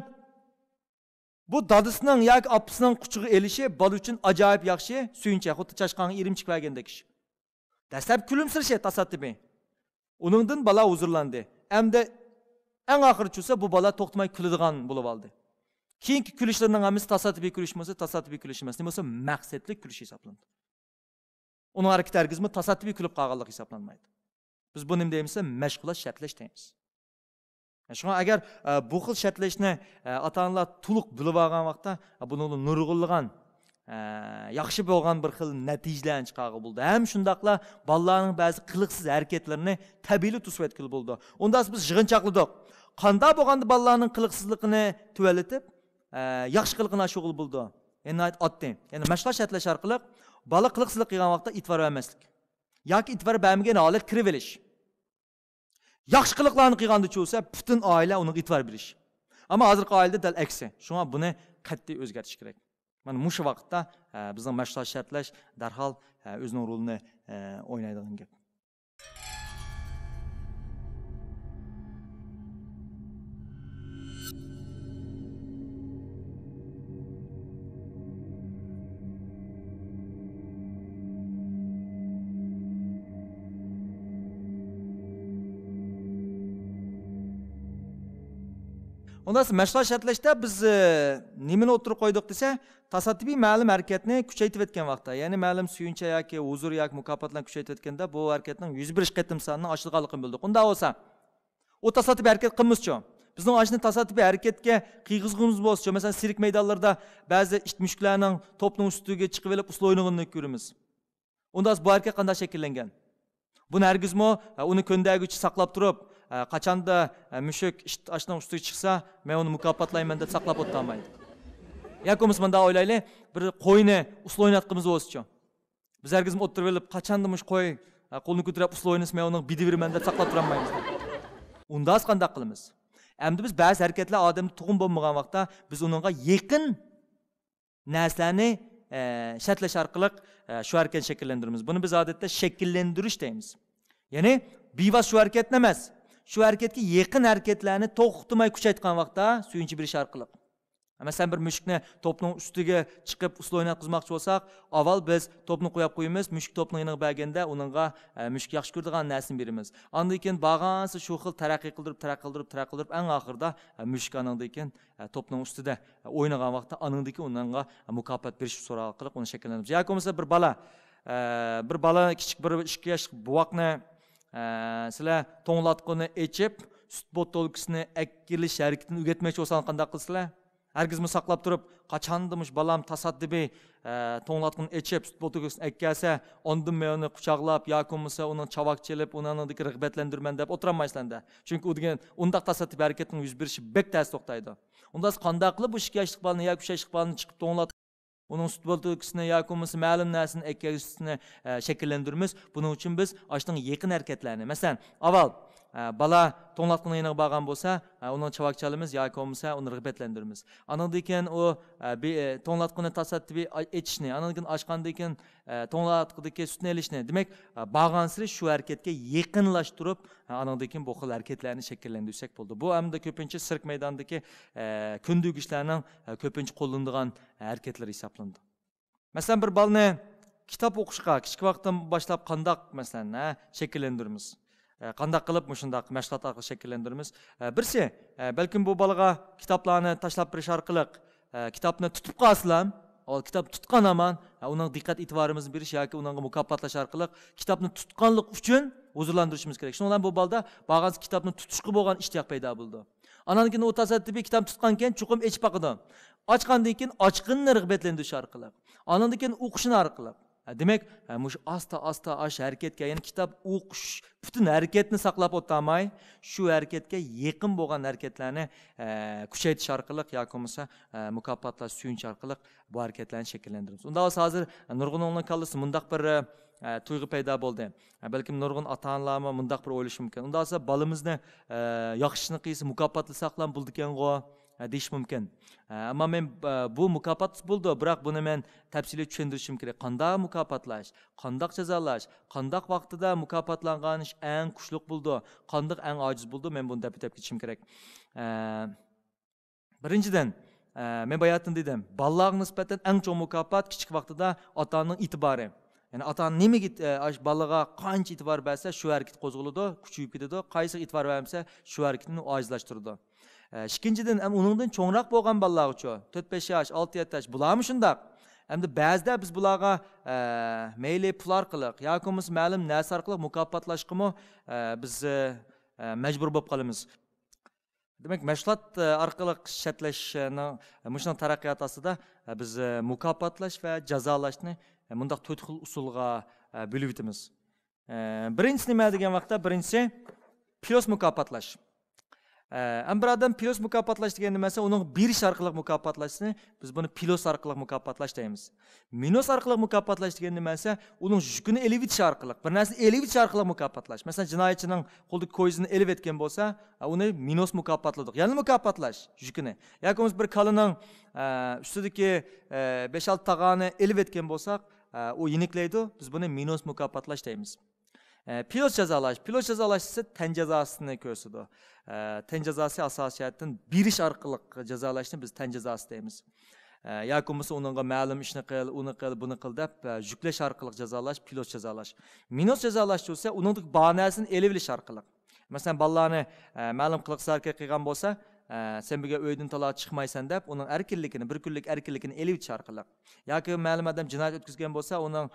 bu dadisining yoki opasining quchog'iga elishi bola uchun ajoyib yaxshi, suyunchi, xuddi chashqonga irimchik bergandek ish. Dastlab kulimsirishi tasoddifiy. Uningdan bola huzurlandi. Hamda eng oxiri bo'lsa bu bola to'xtamay kuladigan bo'lib oldi. Keyingi kulishlarning hammasi tasoddifiy kulish emas, tasoddifiy kulish emas, nima bo'lsa maqsadli kulish hisoblanadi. Uning harakati hargizmi tasoddifiy kulib qolganlik hisoblanmaydi. Biz buni nima deymiz? Mashg'ulot shartlash deymiz. Shunga agar bu xil shartlashni ota-onalar to'liq bilib olgan vaqtda, buni nurg'unlagan yaxshi bo'lgan bir xil natijalarni chiqarib bo'ldi. Ham shundaqla bolalarning ba'zi qiliqsiz harakatlarini tabiiy to'sib etkili bo'ldi. Unda biz yig'inchoqladik. Qanday bo'lganda bolalarning qiliqsizligini tuvaletib, yaxshi qilqina shug'ul bo'ldi. Endi otdi. Ya'ni mashg'ulot shartlash orqali bola qiliqsizlik qilgan vaqtda e'tibor bermaslik. Yoki e'tibor bermagan holat kirib olish. Yaxshi qiliqlarni qilganda bo'lsa, butun oila unga e'tibor berish. Ammo hozirgi oilada dal aksi. Shunga buni qat'iy o'zgartirish kerak. Mana shu vaqtda bizning mashg'ulot shartlash darhol o'zining rolini o'ynaydigan gap. Ondan sonra mashg'ulot shartlashda biz nimani o'tirib qo'ydik desa, tasodifiy ma'lum harakatni kuchaytirib etgan vaqtda, ya'ni ma'lum suyuncha yoki huzur yoki mukofotlarni kuchaytirib etganda bu harakatning 101 qatim sonini oshirganligini bildik. Unda bo'lsa, o tasodifiy harakat qilmoqchi. Bizning ashni tasodifiy harakatga qiyg'izg'imiz bo'lsa, masalan, sirk maydonlarida ba'zi mushuklarning to'pning ustiga chiqib olib uslo o'ynaganini ko'ramiz. Unda bu harakat qanday shakllangan? Buni hargizmi uni ko'ndaguvchi saqlab turib, qachanda mushuk ashning ustiga chiqsa, men uni mukofotlayman deb saqlab o'tolmaydi. Yo'qimiz bunda o'ylaylik, bir qo'yni uslo o'ynatqimiz bo'lsa-chi. Biz hargizmi o'tirib olib, qachanda mush qo'y qo'lni ko'tarib uslo o'ynasa, men uni bidiviraman deb saqlab turolmaymiz. Undas qanday qilamiz? Endi biz ba'zi harakatlar odamni tug'um bo'lmagan vaqtda biz uningga yaqin narsalarni shartlash orqali shu harakatni shakllantiramiz. Buni biz odatda shakllantirish deymiz. Ya'ni bevos shu harakat emas, shu harakatga yaqin harakatlarni to'xtamay kuchaytgan vaqtda suyunchi berish orqali. Masalan, bir mushukni to'pning ustiga chiqib uslo o'ynatqizmoqchi bo'lsak, avval biz to'pni qo'yib qo'yamiz, mushuk to'pni yoniga berganda uningga mushuk yaxshi ko'radigan narsani beramiz. Undan keyin bag'ansi shu xil taraqqiy qildirib, eng oxirida mushuk andan keyin to'pning ustida o'ynagan vaqtda anandagi uningga mukofot berish so'roq orqali uni shakllantiramiz. Yoki bo'lmasa bir bola kichik bir 2 yosh buvoqni sizlar to'nglatqini echib, sut botolkasini akkilish harakatini o'rgatmoqchi bo'lsangiz qanday qilsizlar? Hargizmi saqlab turib, qachondimush balam tasaddibiy to'nglatqini echib, sut botolkasini akkasa, ondan men uni quchoqlab yoki bo'lmasa uni chavoq chelib, uningdagi rag'batlantirman deb o'tirolmaysizlar. Chunki u degan undaq tasaddibiy harakatning yuz berishi bek tez to'xtaydi. Unda qanday qilib bu 2 yoshlik bolani yoki 3 yoshlik bolani chiqib to'nglat onun sut botolkasini yoki bo'lmasa ma'lum narsani akkasini shakllantiramiz. Buning uchun biz ashning yaqin harakatlarni, masalan, avval bala to'nglatqini yeniga borgan bo'lsa, uni chavoq chalamiz yoki bo'lmasa uni rag'batlantiramiz. Andan keyin u to'nglatqini tasaddibiy etishni, andan keyin ochgandan keyin to'nglatqidagi sutni olishni, demak, borgan sari shu harakatga yaqinlashtirib, andan keyin bu xil harakatlarni shakllantirsak bo'ldi. Bu hamda ko'pincha sirk maydonidagi ko'ndugishlarning ko'pincha qo'llanadigan harakatlar hisoblanadi. Masalan, bir balni kitob o'qishga kichik vaqtdan boshlab qandoq masalan shakllantiramiz? Qanday qilib shundaq mashg'ulot orqali shakllantiramiz? Birsi, balkim bu bolaga kitoblarni tashlab berish orqali kitobni tutib qolsam, kitob tutgan aman, uning diqqat e'tiborimizni berish yoki unga mukofotlash orqali kitobni tutganlik uchun huzurlantirishimiz kerak. Shundan bu balda ba'zi kitobni tutishga bo'lgan ishtiyoq paydo bo'ldi. Andan keyin u tasaddibiy kitob tutgan keyin chuqum echib baqidi. Ochgandan keyin ochqinni rag'batlantirish orqali, andan keyin o'qishni orqali. Demak, mush asta ash harakatga, ya'ni kitob o'qish butun harakatni saqlab o'tmay, shu harakatga yaqin bo'lgan harakatlarni kuchaytirish orqali yoki bo'lmasa mukofotlash suyunch orqali bu harakatlarni shakllantiramiz. Unda hozir nurg'unning kallasi mundaq bir tuyg'u paydo bo'ldi. Balkim nurg'un ota-onalarmi mundaq bir o'ylashi mumkin. Unda esa bolamizni yaxshini qilsa mukofotlasak ham bo'ldi ekan-ku deyish mumkin. Ammo men bu mukofot bo'ldi, biroq buni men tafsiliy tushuntirishim kerak. Qanday mukofotlash, qanday jazolash, qanday vaqtida mukofotlangan ish eng kuchli bo'ldi, qanday eng ojiz bo'ldi, men buni deb ketishim kerak. Birinchidan, men bayatdan dedim, bolalarga nisbatan eng cho'ng mukofot kichik vaqtida ota-onaning e'tibori. Yani ota nimaga bolaga qancha e'tibor bersa, shu harakat qo'zg'aladi, kuchayib ketadi, qaysi e'tibor bermasa, shu harakatni ojizlashtiradi. Ikkinchidan, uningdan cho'ngroq bo'lgan bolalar uchun 4-5 yosh, 6-7 yosh bularmi shundaq? Endi ba'zida biz bularga mayli pul orqali yoki ma'lum narsa orqali mukofotlashqimi biz majbur bo'lib qolamiz. Demek mashg'ulot orqali shartlashning mushunday taraqqiyot ostida biz mukofotlash va jazolashni bundaq 4 xil usulga bo'lib o'tamiz. Birinchisi nima degan vaqtda birinchisi plus mukofotlash. Bir odam plus mukofotlash degan nimasi uning berish orqali mukofotlashni biz buni plus orqali mukofotlash deymiz. Minus orqali mukofotlash degan nimasi uning yukini elib o'tish orqali, bir narsani elib o'tish orqali mukofotlash. Masalan, jinoyatchining qo'lidagi ko'zini elib etgan bo'lsa, uni minus mukofotladik. Ya'ni mukofotlash yukini. yoki biz bir kalining ustidagi 5-6 tag'ani elib etgan bo'lsak, u yeniklaydi. Biz buni minus mukofotlash deymiz. Plus jazolash. Plus jazolash esa tan jazosini ko'rsatadi. Tan jazosi asosiyatdan berish orqali jazolashni biz tan jazosi deymiz. yoki bo'lmasa uningga ma'lum ishni qil, uni qil, buni qil deb yuklash orqali jazolash, plus jazolash. Minus jazolash bo'lsa, uningdagi bonasini elib olish orqali. Masalan, bolalarni ma'lum qilib qilgan bo'lsa, sen birga uydan taloq chiqmaysan deb uning erkinligini, bir kunlik erkinligini elib olish orqali. yoki ma'lum odam jinoyat o'tkazgan bo'lsa, uning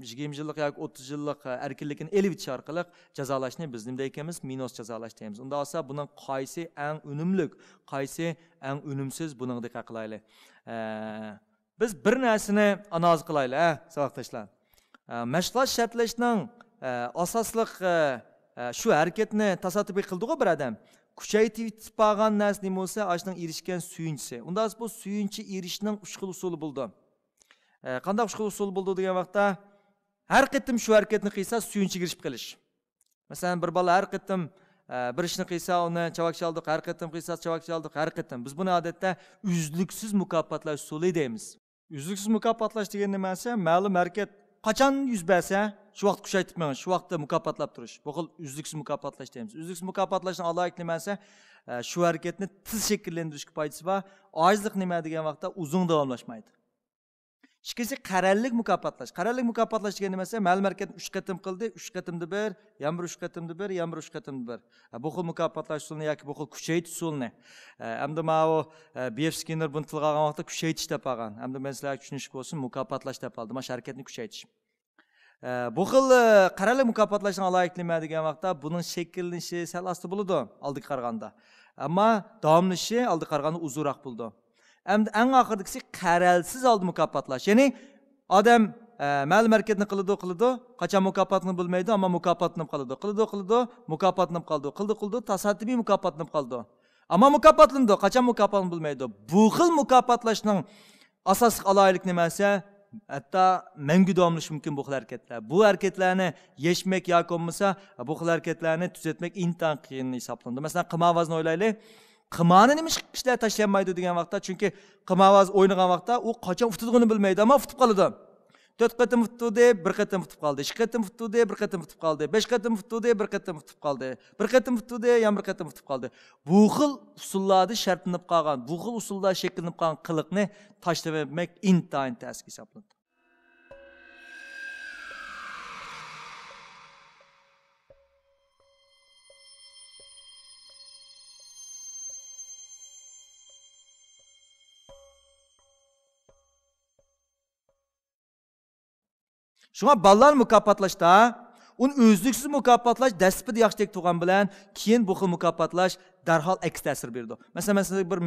20 yillik yoki 30 yillik erkinligini elib olish orqali jazolashni biz nima deymiz? Minus jazolash deymiz. Unda olsa buning qaysi eng unumli, qaysi eng unumsiz buning diqqat qilaylik. Biz bir narsani analiz qilaylik, savatdoshlar. Mashg'ulot shartlashning asosliq shu harakatni tasoddiq qildi-ku bir odam. Kuchaytirib qolgan narsa nima bo'lsa, ashning erishgan suyunchisi. Unda bu suyunchi erishning 3 xil usuli bo'ldi. Qanday 3 xil usul bo'ldi degan vaqtda, har qitim shu harakatni qilsa suyunchiga erishib qilish. Masalan, bir bola har qitim bir ishni qilsa, uni chavak chaldik, har qitim qilsa chavak chaldik, har qitim. Biz buni odatda uzluksiz mukofotlash usuli deymiz. Uzluksiz mukofotlash degan nimasi? Ma'lum harakat qachon yuz bersa, shu vaqt kuchaytirib meng, shu vaqtda mukofotlab turish. Bu xil uzluksiz mukofotlash deymiz. Uzluksiz mukofotlashning alohida nimasi? Shu harakatni tiz shakllantirishga foydasi bor. Ojizlik nima degan vaqtda uzun davomlashmaydi. Ikkinchisi qarallik mukofotlash. Qarallik mukofotlash degan nimasi? Ma'lum harakatni 3 qatim qildi, 3 qatimda bir, yana bir 3 qatimda bir, yana bir 3 qatimda bir. Bu xil mukofotlash usulini yoki bu xil kuchaytirish usulini. Hamda mana B.F. Skinner buni tilga olgan vaqtda kuchaytirish deb olgan. Hamda men sizlarga tushunishga bo'lsin, mukofotlash deb oldim. Mana harakatni kuchaytirish. Bu xil qarallik mukofotlashning alohida nima degan vaqtda buning shakllanishi sal asta bo'ladi, oldiga qaraganda. Ammo davomlashi oldiga qaraganda uzunroq bo'ldi. Endi eng oxirdagisi qaralsiz oldi mukofotlash. Ya'ni odam ma'lum harakatni qildi, qachon mukofotni bilmaydi, ammo mukofotlanib qoladi. Qildi, mukofotlanib qoldi. Qildi, tasoddifiy mukofotlanib qoldi. Ammo mukofotlandi, qachon mukofotni bilmaydi. Bu xil mukofotlashning asosiy alohidaligi nimasi? Hatta mangu davomlash mumkin bu xil harakatlar. Bu harakatlarni yechmak yoki bo'lmasa, bu xil harakatlarni tuzatmak intan qiyin hisoblanadi. Masalan, qimovozni o'ylaylik. Qimoni nima ishlar tashlanmaydi degan vaqtda, chunki qimovoz o'ynagan vaqtda u qachon futdig'ini bilmaydi, ammo futib qoladi. 4 qatim futdi, 1 qatim futib qoldi. 2 qatim futdi, 1 qatim futib qoldi. 5 qatim futdi, 1 qatim futib qoldi. 1 qatim futdi, yana 1 qatim futib qoldi. Bu xil usullarda shartlanib qolgan, bu xil usulda shakllanib qolgan qiliqni tashlamak intayin tasga hisoblanadi. Şuna ballar mukofotlashda, uni o'zliksiz mukofotlash dastlabida yaxshilik turgan bilan, keyin bu xil mukofotlash darhol aks ta'sir berdi. Masalan, men sizga bir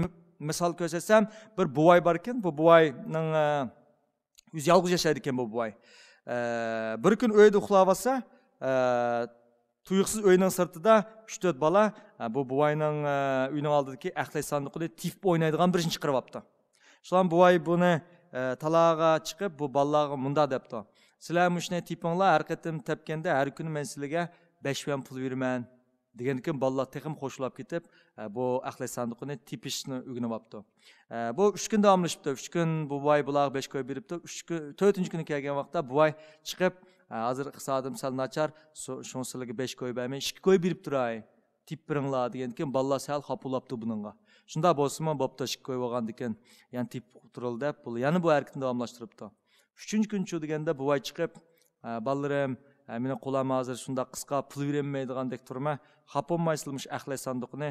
misol ko'rsatsam, bir buvoy bor ekan, bu buvoyning o'zi yolg'iz yashaydi ekan bu buvoy. Bir kun uyda uxlab olsa, tuyuqsiz uyning sirtida 3-4 bola bu buvoyning uyining oldidagi axlat sandiqida tif o'ynaydigan birinchi chiqarib olibdi. Shundan buvoy buni talaga chiqib, bu bolalarga munda debdi. Sizlar mushuni tipinglar har qatim tepganda har kuni men sizlarga 5 yuan pul beraman degan ekan, bolalar texim qo'shilib ketib, bu axlat sandiqini tipishni o'rganib olibdi. Bu 3 kun davomlashibdi. 3 kun bu boy bular 5 qo'yib beribdi. 4-chi kuni kelgan vaqtda bu boy chiqib, hozir iqtisodim sal nachar, shunisilarga 5 qo'yib bermay 2 qo'yib berib turay. Tip biringlar degan ekan, bolalar sal xapulabdi buningga. Shunda bo'lsa-mu, bo'pti 2 qo'yib olgan ekan, yana tip turildi deb, bu yana bu harakatni davomlashtiribdi. 3-chi kun shu deganda buvoy chiqib, "Bolarim, meni qo'lim hozir shunda qisqa pul bermaydigandek turma, xapolmaysizlarmish axlat sandiqni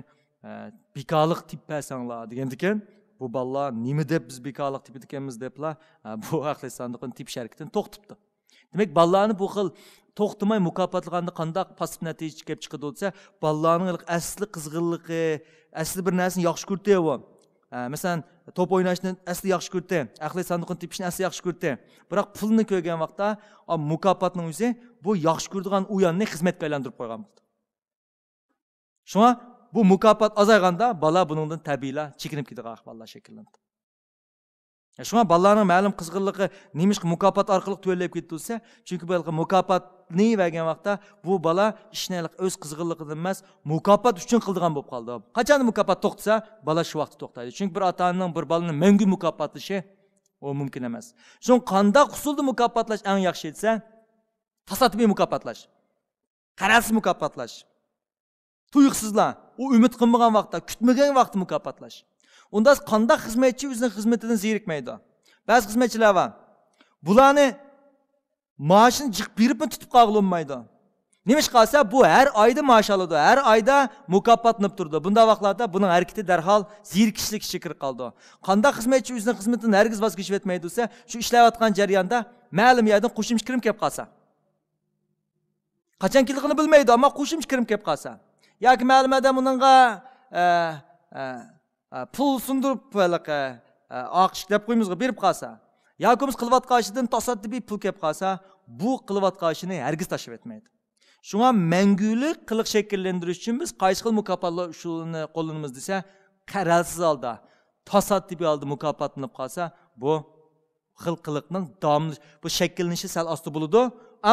bekorlik tip bersanglar" degan ekan. Bu bolalar nima deb biz bekorlik tip ekanmiz deblar, bu axlat sandiqni tip harakatini to'xtatibdi. Demek ballarni bu xil to'xtamay mukofotlaganda qandaq pasiv natija kelib chiqadi bo'lsa, ballarning asli qizg'inligi, asli bir narsani yaxshi ko'rdi. Masalan, top o'ynashni asli yaxshi ko'rdi, aqliy sandiqni tepishni asli yaxshi ko'rdi. Biroq pulni ko'rgan vaqtda mukofotning o'zi bu yaxshi ko'radigan o'yinni xizmatga aylantirib qo'ygan bo'ldi. Shunga bu mukofot azayganda bala buningdan tabiiyla chekinib ketadigan ahvollar shakllandi. Shunga balalarning ma'lum qizg'inligi nemish mukofot orqali to'lab ketdi, chunki bu mukofotni bergan vaqtda bu bala ishni o'z qizg'inligidan emas, mukofot uchun qildigan bo'lib qoldi. Qachon mukofot to'xtasa, bala shu vaqtda to'xtaydi. Chunki bir ota-onaning bir balani mangu mukofotlashi o mumkin emas. Shun qanday usulda mukofotlash eng yaxshi etsa, tasodifiy mukofotlash, qaralsiz mukofotlash, tuyuqsizlar, u umid qilmagan vaqtda, kutmagan vaqtda mukofotlash. Unda qanday xizmatchi o'zining xizmatidan zerikmaydi. Ba'zi xizmatchilar bor. Bularni maoshini jiq berib tutib qololmaydi. Nemish qolsa bu har oyda maosh oladi, har oyda mukofotlanib turdi. Bunda vaqtlarda buning harakati darhol zerikishlik ishga kirib qoldi. Qanday xizmatchi o'zining xizmatidan hargiz voz kechib etmaydi desa, shu ishlayotgan jarayonda ma'lum yerdan qo'shimcha kirim kelib qolsa. Qachon kelganini bilmaydi, ammo qo'shimcha kirim kelib qolsa. Yoki ma'lum odam uningga pul sundirib oqish deb qo'ymizga berib qolsa, yoki biz qilayotgan ishidan tasodifiy pul kelib qolsa, bu qilayotgan ishini hargiz tashlab etmaydi. Shunga mangulik qiliq shakllantirish uchun biz qaysi xil mukofotlar usulini qo'llanamiz desa, qaralsiz holda, tasodifiy holda mukofotlanib qolsa, bu xil qiliqning davomli bu shakllanishi sal osti bo'ladi,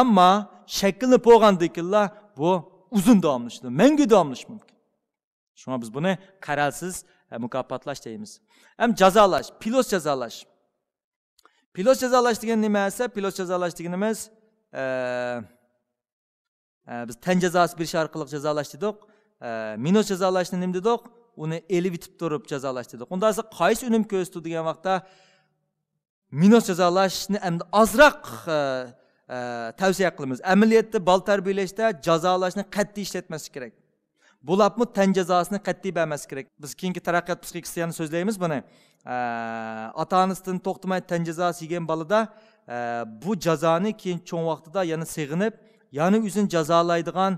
ammo shakllanib bo'lgandan keyin bu uzun davomlashadi, mangu davomlash mumkin. Shunga biz buni qaralsiz mukofotlash deymiz. Ham jazolash, pilot jazolash. Pilot jazolash degan nima esa, pilot jazolash deganimiz biz tan jazosi berish orqali jazolash dedik. Minus jazolashni nima dedik? Uni elib itib turib jazolash dedik. Unda esa qaysi unum ko'rsatdi degan vaqtda minus jazolashni endi ozroq tavsiya qilamiz. Amaliyotda bal tarbiyalashda jazolashni qat'iy ishlatmaslik kerak. Bulapmı tan jazosini qat'iy bermas kerak. Biz keyingi taraqqiyot psixikasini so'zlaymiz buni. Ota-onasidan to'xtamay tan jazosi yegan balada bu jazoni keyin cho'ng vaqtida yana sig'inib, yana o'zini jazolaydigan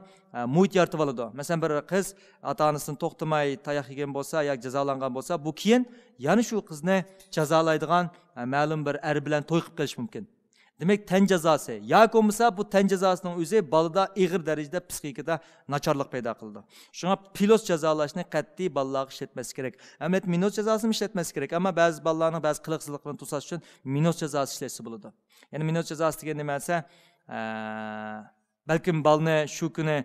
muhit yaratib oladi. Masalan, bir qiz ota-onasidan to'xtamay tayoq yegan bo'lsa, yoki jazolangan bo'lsa, bu keyin yana shu qizni jazolaydigan ma'lum bir er bilan to'y qilib qilish mumkin. Demek tan jazosi yoki bo'lmasa bu tan jazosining o'zi balada og'ir darajada psixikada nacharlik paydo qildi. Shunga pilot jazolashni qat'iy balalarga ishlatmas kerak. Amaliyot minus jazosini ishlatmas kerak, ammo ba'zi balalarning ba'zi qiliqsizliklarini to'sash uchun minus jazosi ishlatsa bo'ladi. Ya'ni minus jazosi degan nima esa, balkim balni shu kuni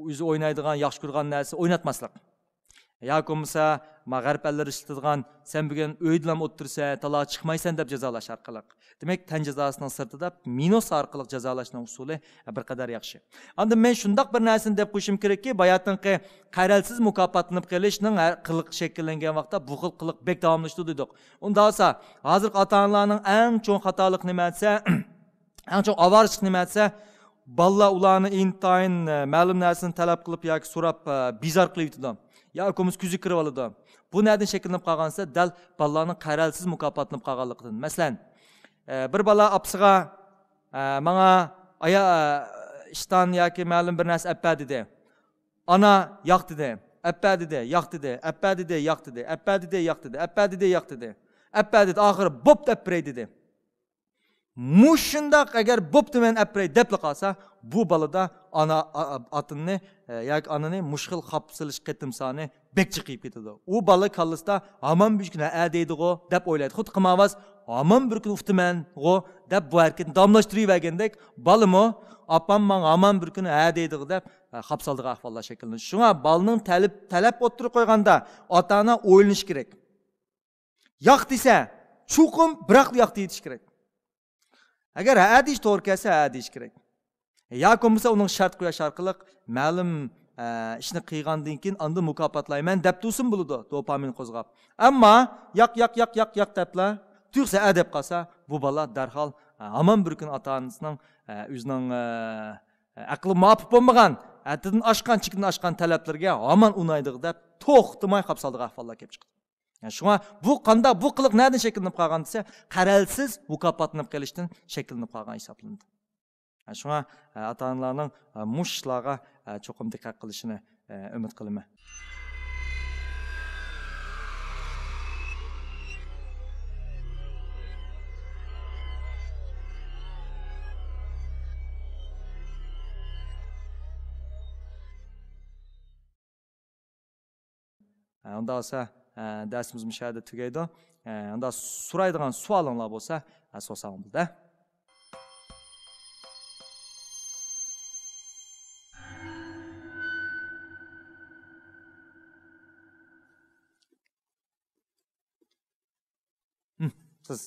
o'zi o'ynaydigan, yaxshi ko'rgan narsa o'ynatmaslik. Yoki bo'lmasa mag'arib allar ishlatadigan sen bugun uydan o'tirsa, taloq chiqmaysan deb jazolash orqali. Demek tan jazosining sirtida minus orqali jazolashning usuli bir qadar yaxshi. Endi men shundoq bir narsani deb qo'yishim kerakki, bayatınki qaralsiz mukofotlanib qilishning qiliq shakllangan vaqtda bu xil qiliq bek davomlashdi dedik. Unda olsa, hozir ota-onalarning eng cho'ng xatolik nima desa, eng cho'ng avarishlik nima desa, balla ularni intayin ma'lum narsani talab qilib yoki so'rab bizar qilib yutadi. Yoki ko'miz ko'zi kirib oladi. Bu nereden shakllanib qolgansa, dal ballalarning qaralsiz mukofotlanib qolganligidan. Masalan, bir bala apsiga bana aya ishton yoki ma'lum bir narsa appa dedi. Ana yoq dedi, appa dedi, yoq dedi, appa dedi, yoq dedi, appa dedi, yoq dedi, appa dedi, yoq dedi. Appa dedi, oxiri bo'p deb biray dedi. Mushundaq agar bo'p demen apray deb qolsa, bu balada ana atını yoki anani mushkil xapsilish qitimsani bek chiqib ketadi. U bala kallasida aman bir kun a deydi-go deb o'ylaydi. Xuddi qilmavas, aman bir kun uftiman-go deb bu harakatni damlashtirib balımı apam man aman bir kun a deydi deb xapsaldiq ahvollar shakllanadi. Shunga balning talab o'tirib qo'yganda ota-ona o'ylanish kerak. Yoq desa, chuqum biroq yoq deyish kerak. Agar hadiş to'g'ri kelsa, hadiş kerak. Yoki bo'lmasa uning shart qo'yish orqali ma'lum ishni qilgandan keyin unda mukofotlayman deb tursin bo'ladi, dopamin qo'zg'ab. Ammo yoq deblar, tursa deb qolsa, bu bola darhol hamon bir kun ota-onasining o'zining aqli muvofiq bo'lmagan, haddan oshgan, chekini oshgan talablarga hamon unaydi deb to'xtamay qapsaldiq ahvollar kelib chiqadi. Yani şuna bu qanda bu qiliq nereden şekillenip qalgan desa, qaralsiz mukofotlanib kelishdan şekillenip qalgan hisoblanadi. Yani şuna ata-onalarning mushlarga cho'qim diqqat qilishini umid qilaman. Onda olsa dersimiz müşahede tugaydi. Onda so'raydigan savolinglar bo'lsa, so'rasanglar. Siz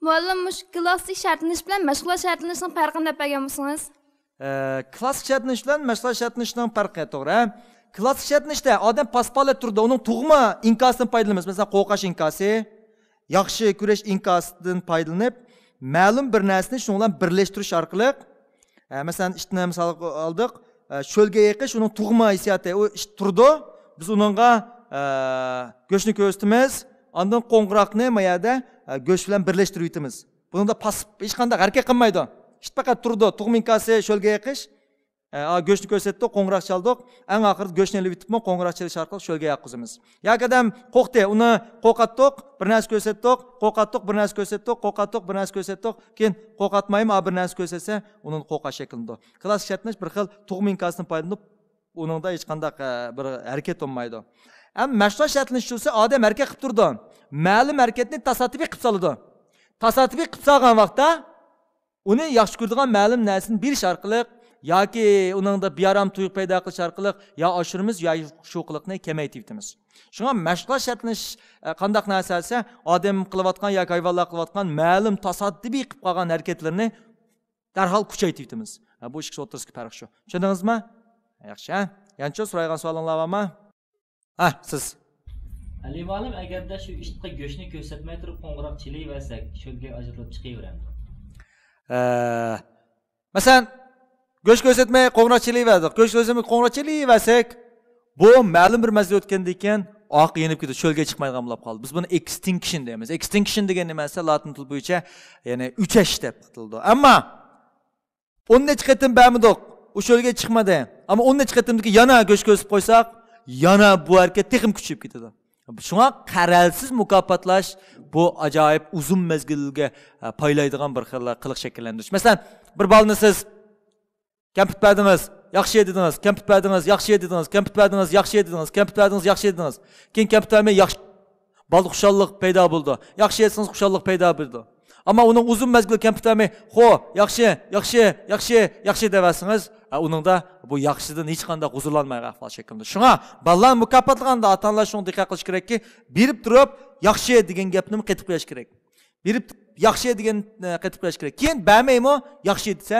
Muallim mush klassik shartlanish bilan mashg'ulot shartlanishning farqini deb bergan bo'lsangiz. Klassik shartlanish bilan mashg'ulot shartlanishning farqi to'g'ri. Klassik shartlanishda odam paspallat turdi, uning tug'ma inkosidan foydalanamiz. Masalan, qo'rqash inkosi, yaxshi kurash inkosidan foydalanib, ma'lum bir narsani shu bilan birlashtirish orqali, masalan, ishni misol oldik, sho'lga yiqish, uning tug'ma hissiyoti, u ish turdi, biz uningga go'shtni ko'rsatamiz, ondan qo'ng'iroqni mayada go'sht bilan birlashtirib yutamiz. Bunda pasib hech qanday harakat qilmaydi. Ish faqat turdi, tug'ma inkosi, sho'lga yiqish, go'shtni ko'rsatdik, qo'ng'iroq chaldik, eng oxirida go'shtni ilib yutibmi, qo'ng'iroq chalish orqali sho'lga yoqizamiz. Yoki odam qo'rqdi, uni qo'rqatdik, bir narsa ko'rsatdik, qo'rqatdik, bir narsa ko'rsatdik, qo'rqatdik, bir narsa ko'rsatdik, keyin qo'rqatmaymi, bir narsa ko'rsatsa, uni qo'rqash shaklida. Klassik shartlash bir xil tug'ma inkosini foydalanib, uningda hech qanday bir harakat bo'lmaydi. Ama mashg'ulot shartlash bo'lsa, odam harakat qilib turdi. Ma'lum harakatni tasodifiy qilib soladi. Tasodifiy qilib solgan vaqtda uni yaxshi ko'radigan ma'lum narsani berish orqali yoki uningda bearam tuyuq paydo qilish orqali yo oshiramiz yo shuqliqni kamaytiramiz. Shunga mashg'ulot shartlash qanday narsa esa, odam qilayotgan yoki hayvonlar qilayotgan ma'lum tasodifiy qilib qolgan harakatlarni darhol kuchaytiramiz. Bu ikki o'rtasidagi farq shu. Tushundingizmi? Yaxshi. Yancha so'raydigan savolinglar bormi? Siz. Ali muallim, agarda shu ishqa go'shtni ko'rsatmay turib qo'ng'iroq chilayversak, sho'lga ajratib chiqaveramiz. Masalan, go'sht ko'rsatmay qo'ng'iroq chilayverdik. Go'sht ko'rsatmay qo'ng'iroq chilayversak, bu ma'lum bir mazda o'tgandan keyin oq yenib ketdi, sho'lga chiqmaydigan bo'lib qoldi. Biz buni extinction deymiz. Extinction degan nima esa latin tili bo'yicha, ya'ni o'chash deb ataladi. Ammo 10 necha qatim bermadik, u sho'lga chiqmadi. Ammo 10 necha qatimdagi yana go'sht ko'rsatib qo'ysak, yana bu harakat texim kuchayib ketadi. Shunga qaralsiz mukofotlash bu ajoyib uzun mezgilga paylaydigan bir xil qiliq shakllantirish. Masalan, bir bolni siz kamput berdingiz, yaxshi yedingiz, kamput berdingiz, yaxshi yedingiz, kamput berdingiz, yaxshi yedingiz, kamput berdingiz, yaxshi yedingiz. Keyin kamput bermay yaxshi bol xushallik paydo bo'ldi. Yaxshi yedingiz, xushallik paydo bo'ldi. Ammo uning uzun mezgil kamput bermay, "Xo, yaxshi, yaxshi, yaxshi, yaxshi" devasingiz, uningda bu yaxshidan hech qanday huzurlanmaydigan ahvol shaklida. Shunga bolalar mukofotlaganda ota-onalar shunga diqqat qilish kerakki, berib turib yaxshi degan gapni qaytib qo'yish kerak. Berib yaxshi degan qaytib qo'yish kerak. Keyin bermaymi, yaxshi desa,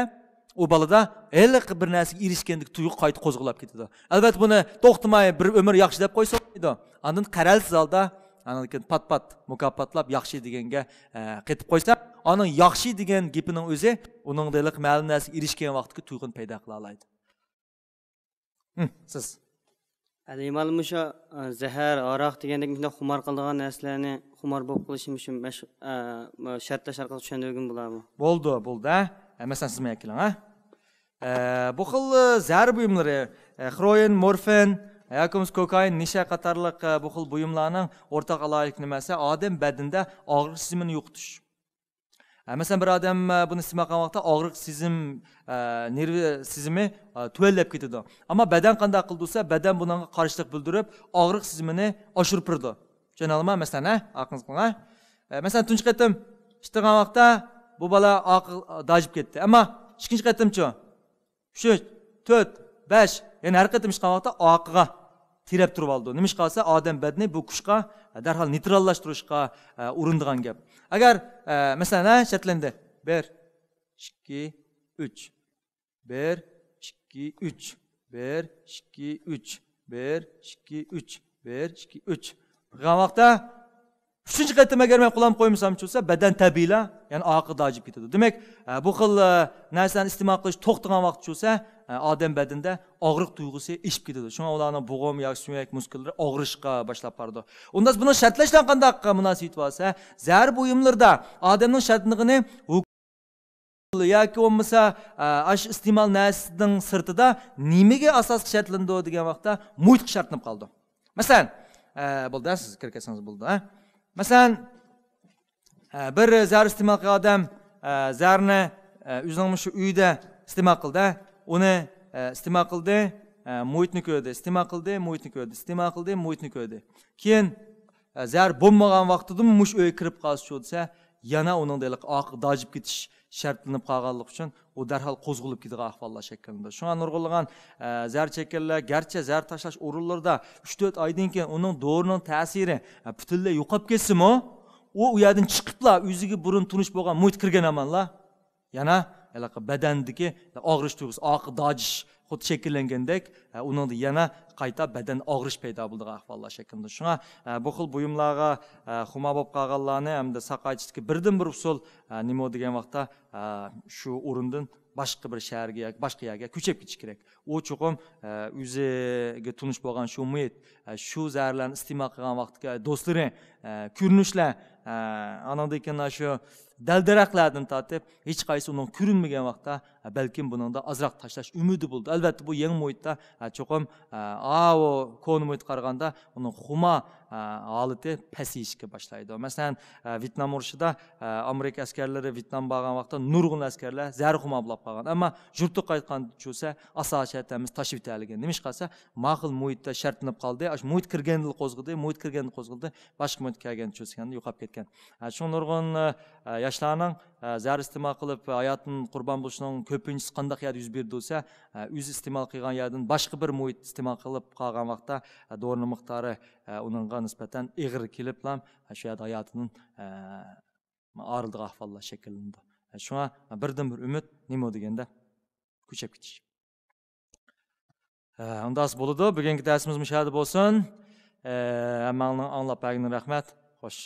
u bolada iliq bir narsaga erishgandek tuyuq qayta qo'zg'alab ketadi. Albatta buni to'xtamay bir umr yaxshi deb qo'ysa bo'lmaydi. Ondan qaralsiz holda anakin pat mukofotlab yaxshi deganga qaytib qo'ysa, onun yaxshi degan gapining o'zi uning diliq ma'lum narsaga erishgan vaqtga tuyg'un paydo qila oladi. Siz. Ali muallim shu zahar, aroq degandek xumor qiladigan narsalarni xumor bo'lib qilishim uchun shartlash orqali tushundirgan bo'ladimi? Bo'ldi. Masalan siz men keling, bu xil zahar buyumlari, heroin, morfin, yoki kokain, nisha qatorliq bu xil buyumlarning o'rtaq aloyiq nimasi odam badanida og'riq sezimini yo'qotish. Masalan bir odam buni istemoqgan vaqtda og'riq sezim, nerv sezimi tuvallab ketadi. Ammo badan qanday qildiysa, badan bunga qarshilik bildirib, og'riq sezimini oshirib turdi. Tushunalmi? Masalan, aqlingiz qiling. Masalan, tunchi qatim ishtirgan vaqtda bu bola aql dajib ketdi. Ammo ikkinchi qatimchi 3, 4, 5, ya'ni har qatim ishtirgan vaqtda oqiga tirab turib oldi. Nima ish qilsa, odam badani bu kuchga darhol neytrallashtirishga urindigan gap. Agar masalan shartlandi 1 2 3 1 2 3 1 2 3 1 2 3 1 2 3 degan vaqtda Üçüncü qatam agar men qo'llanib qo'ymasam bo'lsa, badan tabiiyla, ya'ni oqida ajib ketadi. Demak, bu xil narsani iste'mol qilish to'xtagan vaqt bo'lsa, odam badanida og'riq tuyg'usi eshib ketadi. Shunga ularning bo'g'im yoki suyak muskullari og'rishga boshlab boradi. Undan buni shartlashdan qanday munosabat bo'lsa, zar buyumlarda odamning shartligini yoki bo'lmasa ash iste'mol narsining sirtida nimaga asosli shartlandi degan vaqtda muhit shartlanib qoldi. Masalan, bo'ldi, siz kirkasangiz bo'ldi, ha? Masalan, bir zar iste'mol qilgan odam zarni o'zining shu uyda iste'mol qildi, uni iste'mol qildi, muhitni ko'rdi, iste'mol qildi, muhitni ko'rdi, iste'mol qildi, muhitni ko'rdi. Keyin zar bo'lmagan vaqtida mush uyga kirib qolsa bo'lsa, yana uning oq dojib ketish shartlanib qolganlik uchun u darhol qo'zg'alib ketadigan ahvollar shakllanadi. Shunga nurg'ulgan zar chekkanlar garchi zar tashlash o'rinlarida 3-4 oydan keyin uning dorining ta'siri butunlay yo'qolib ketsa-mu, u yerdan chiqibla o'ziga burun tunish bo'lgan muhit kirgan amanlar yana badandagi og'rish tuyg'usi, oq dojish xuddi shakllangandek, uningda yana qayta badan og'rish paydo bo'ladigan ahvollar shakllanadi. Shunga bu xil buyumlarga xuma bo'lib qolganlarni hamda saqochishga birdan-bir usul nima degan vaqtda shu o'rindan boshqa bir shaharga yoki boshqa yerga ko'chib ketish kerak. U cho'qim o'ziga tunish bo'lgan shu muhit, shu zarlarni iste'mol qilgan vaqtga do'stlari, ko'rinishlar, anandan shu daldaraqlardan tortib hech qaysi uning ko'rinmagan vaqtda balkim buningda azroq tashlash umidi bo'ldi. Albatta bu yangi muhitda cho'qim o koni muhit qaraganda uning xuma holati pasayishga boshlaydi. Masalan, Vyetnam urushida Amerika askarlari Vyetnam borgan vaqtda nurg'un askarlar zar xuma bo'lib qolgan. Ammo yurtga qaytgan bo'lsa, asosiyatimiz tashib etilgan. Nima ish qilsa, ma'qul muhitda shartlanib qoldi. Ash muhit kirganda qo'zg'aldi, muhit kirganda qo'zg'aldi, boshqa muhit kelgan cho'sganda yo'qolib ketgan. Shu nurg'un yoshlarning zar iste'mol qilib hayotning qurbon bo'lishining ko'pinchisi qanday yerda yuz berdi bo'lsa, o'zi iste'mol qilgan yerdan boshqa bir muhit iste'mol qilib qolgan vaqtda dorining miqdori uningga nisbatan ig'ir kelib ham shu yerda hayotining og'rildigan ahvollar shakllandi. Shunga birdan bir umid nima deganda ko'chib ketish. Undas bo'ladi. Bugungi darsimiz mushahada bo'lsin. Hammaning anglab berganiga rahmat. Xo'sh.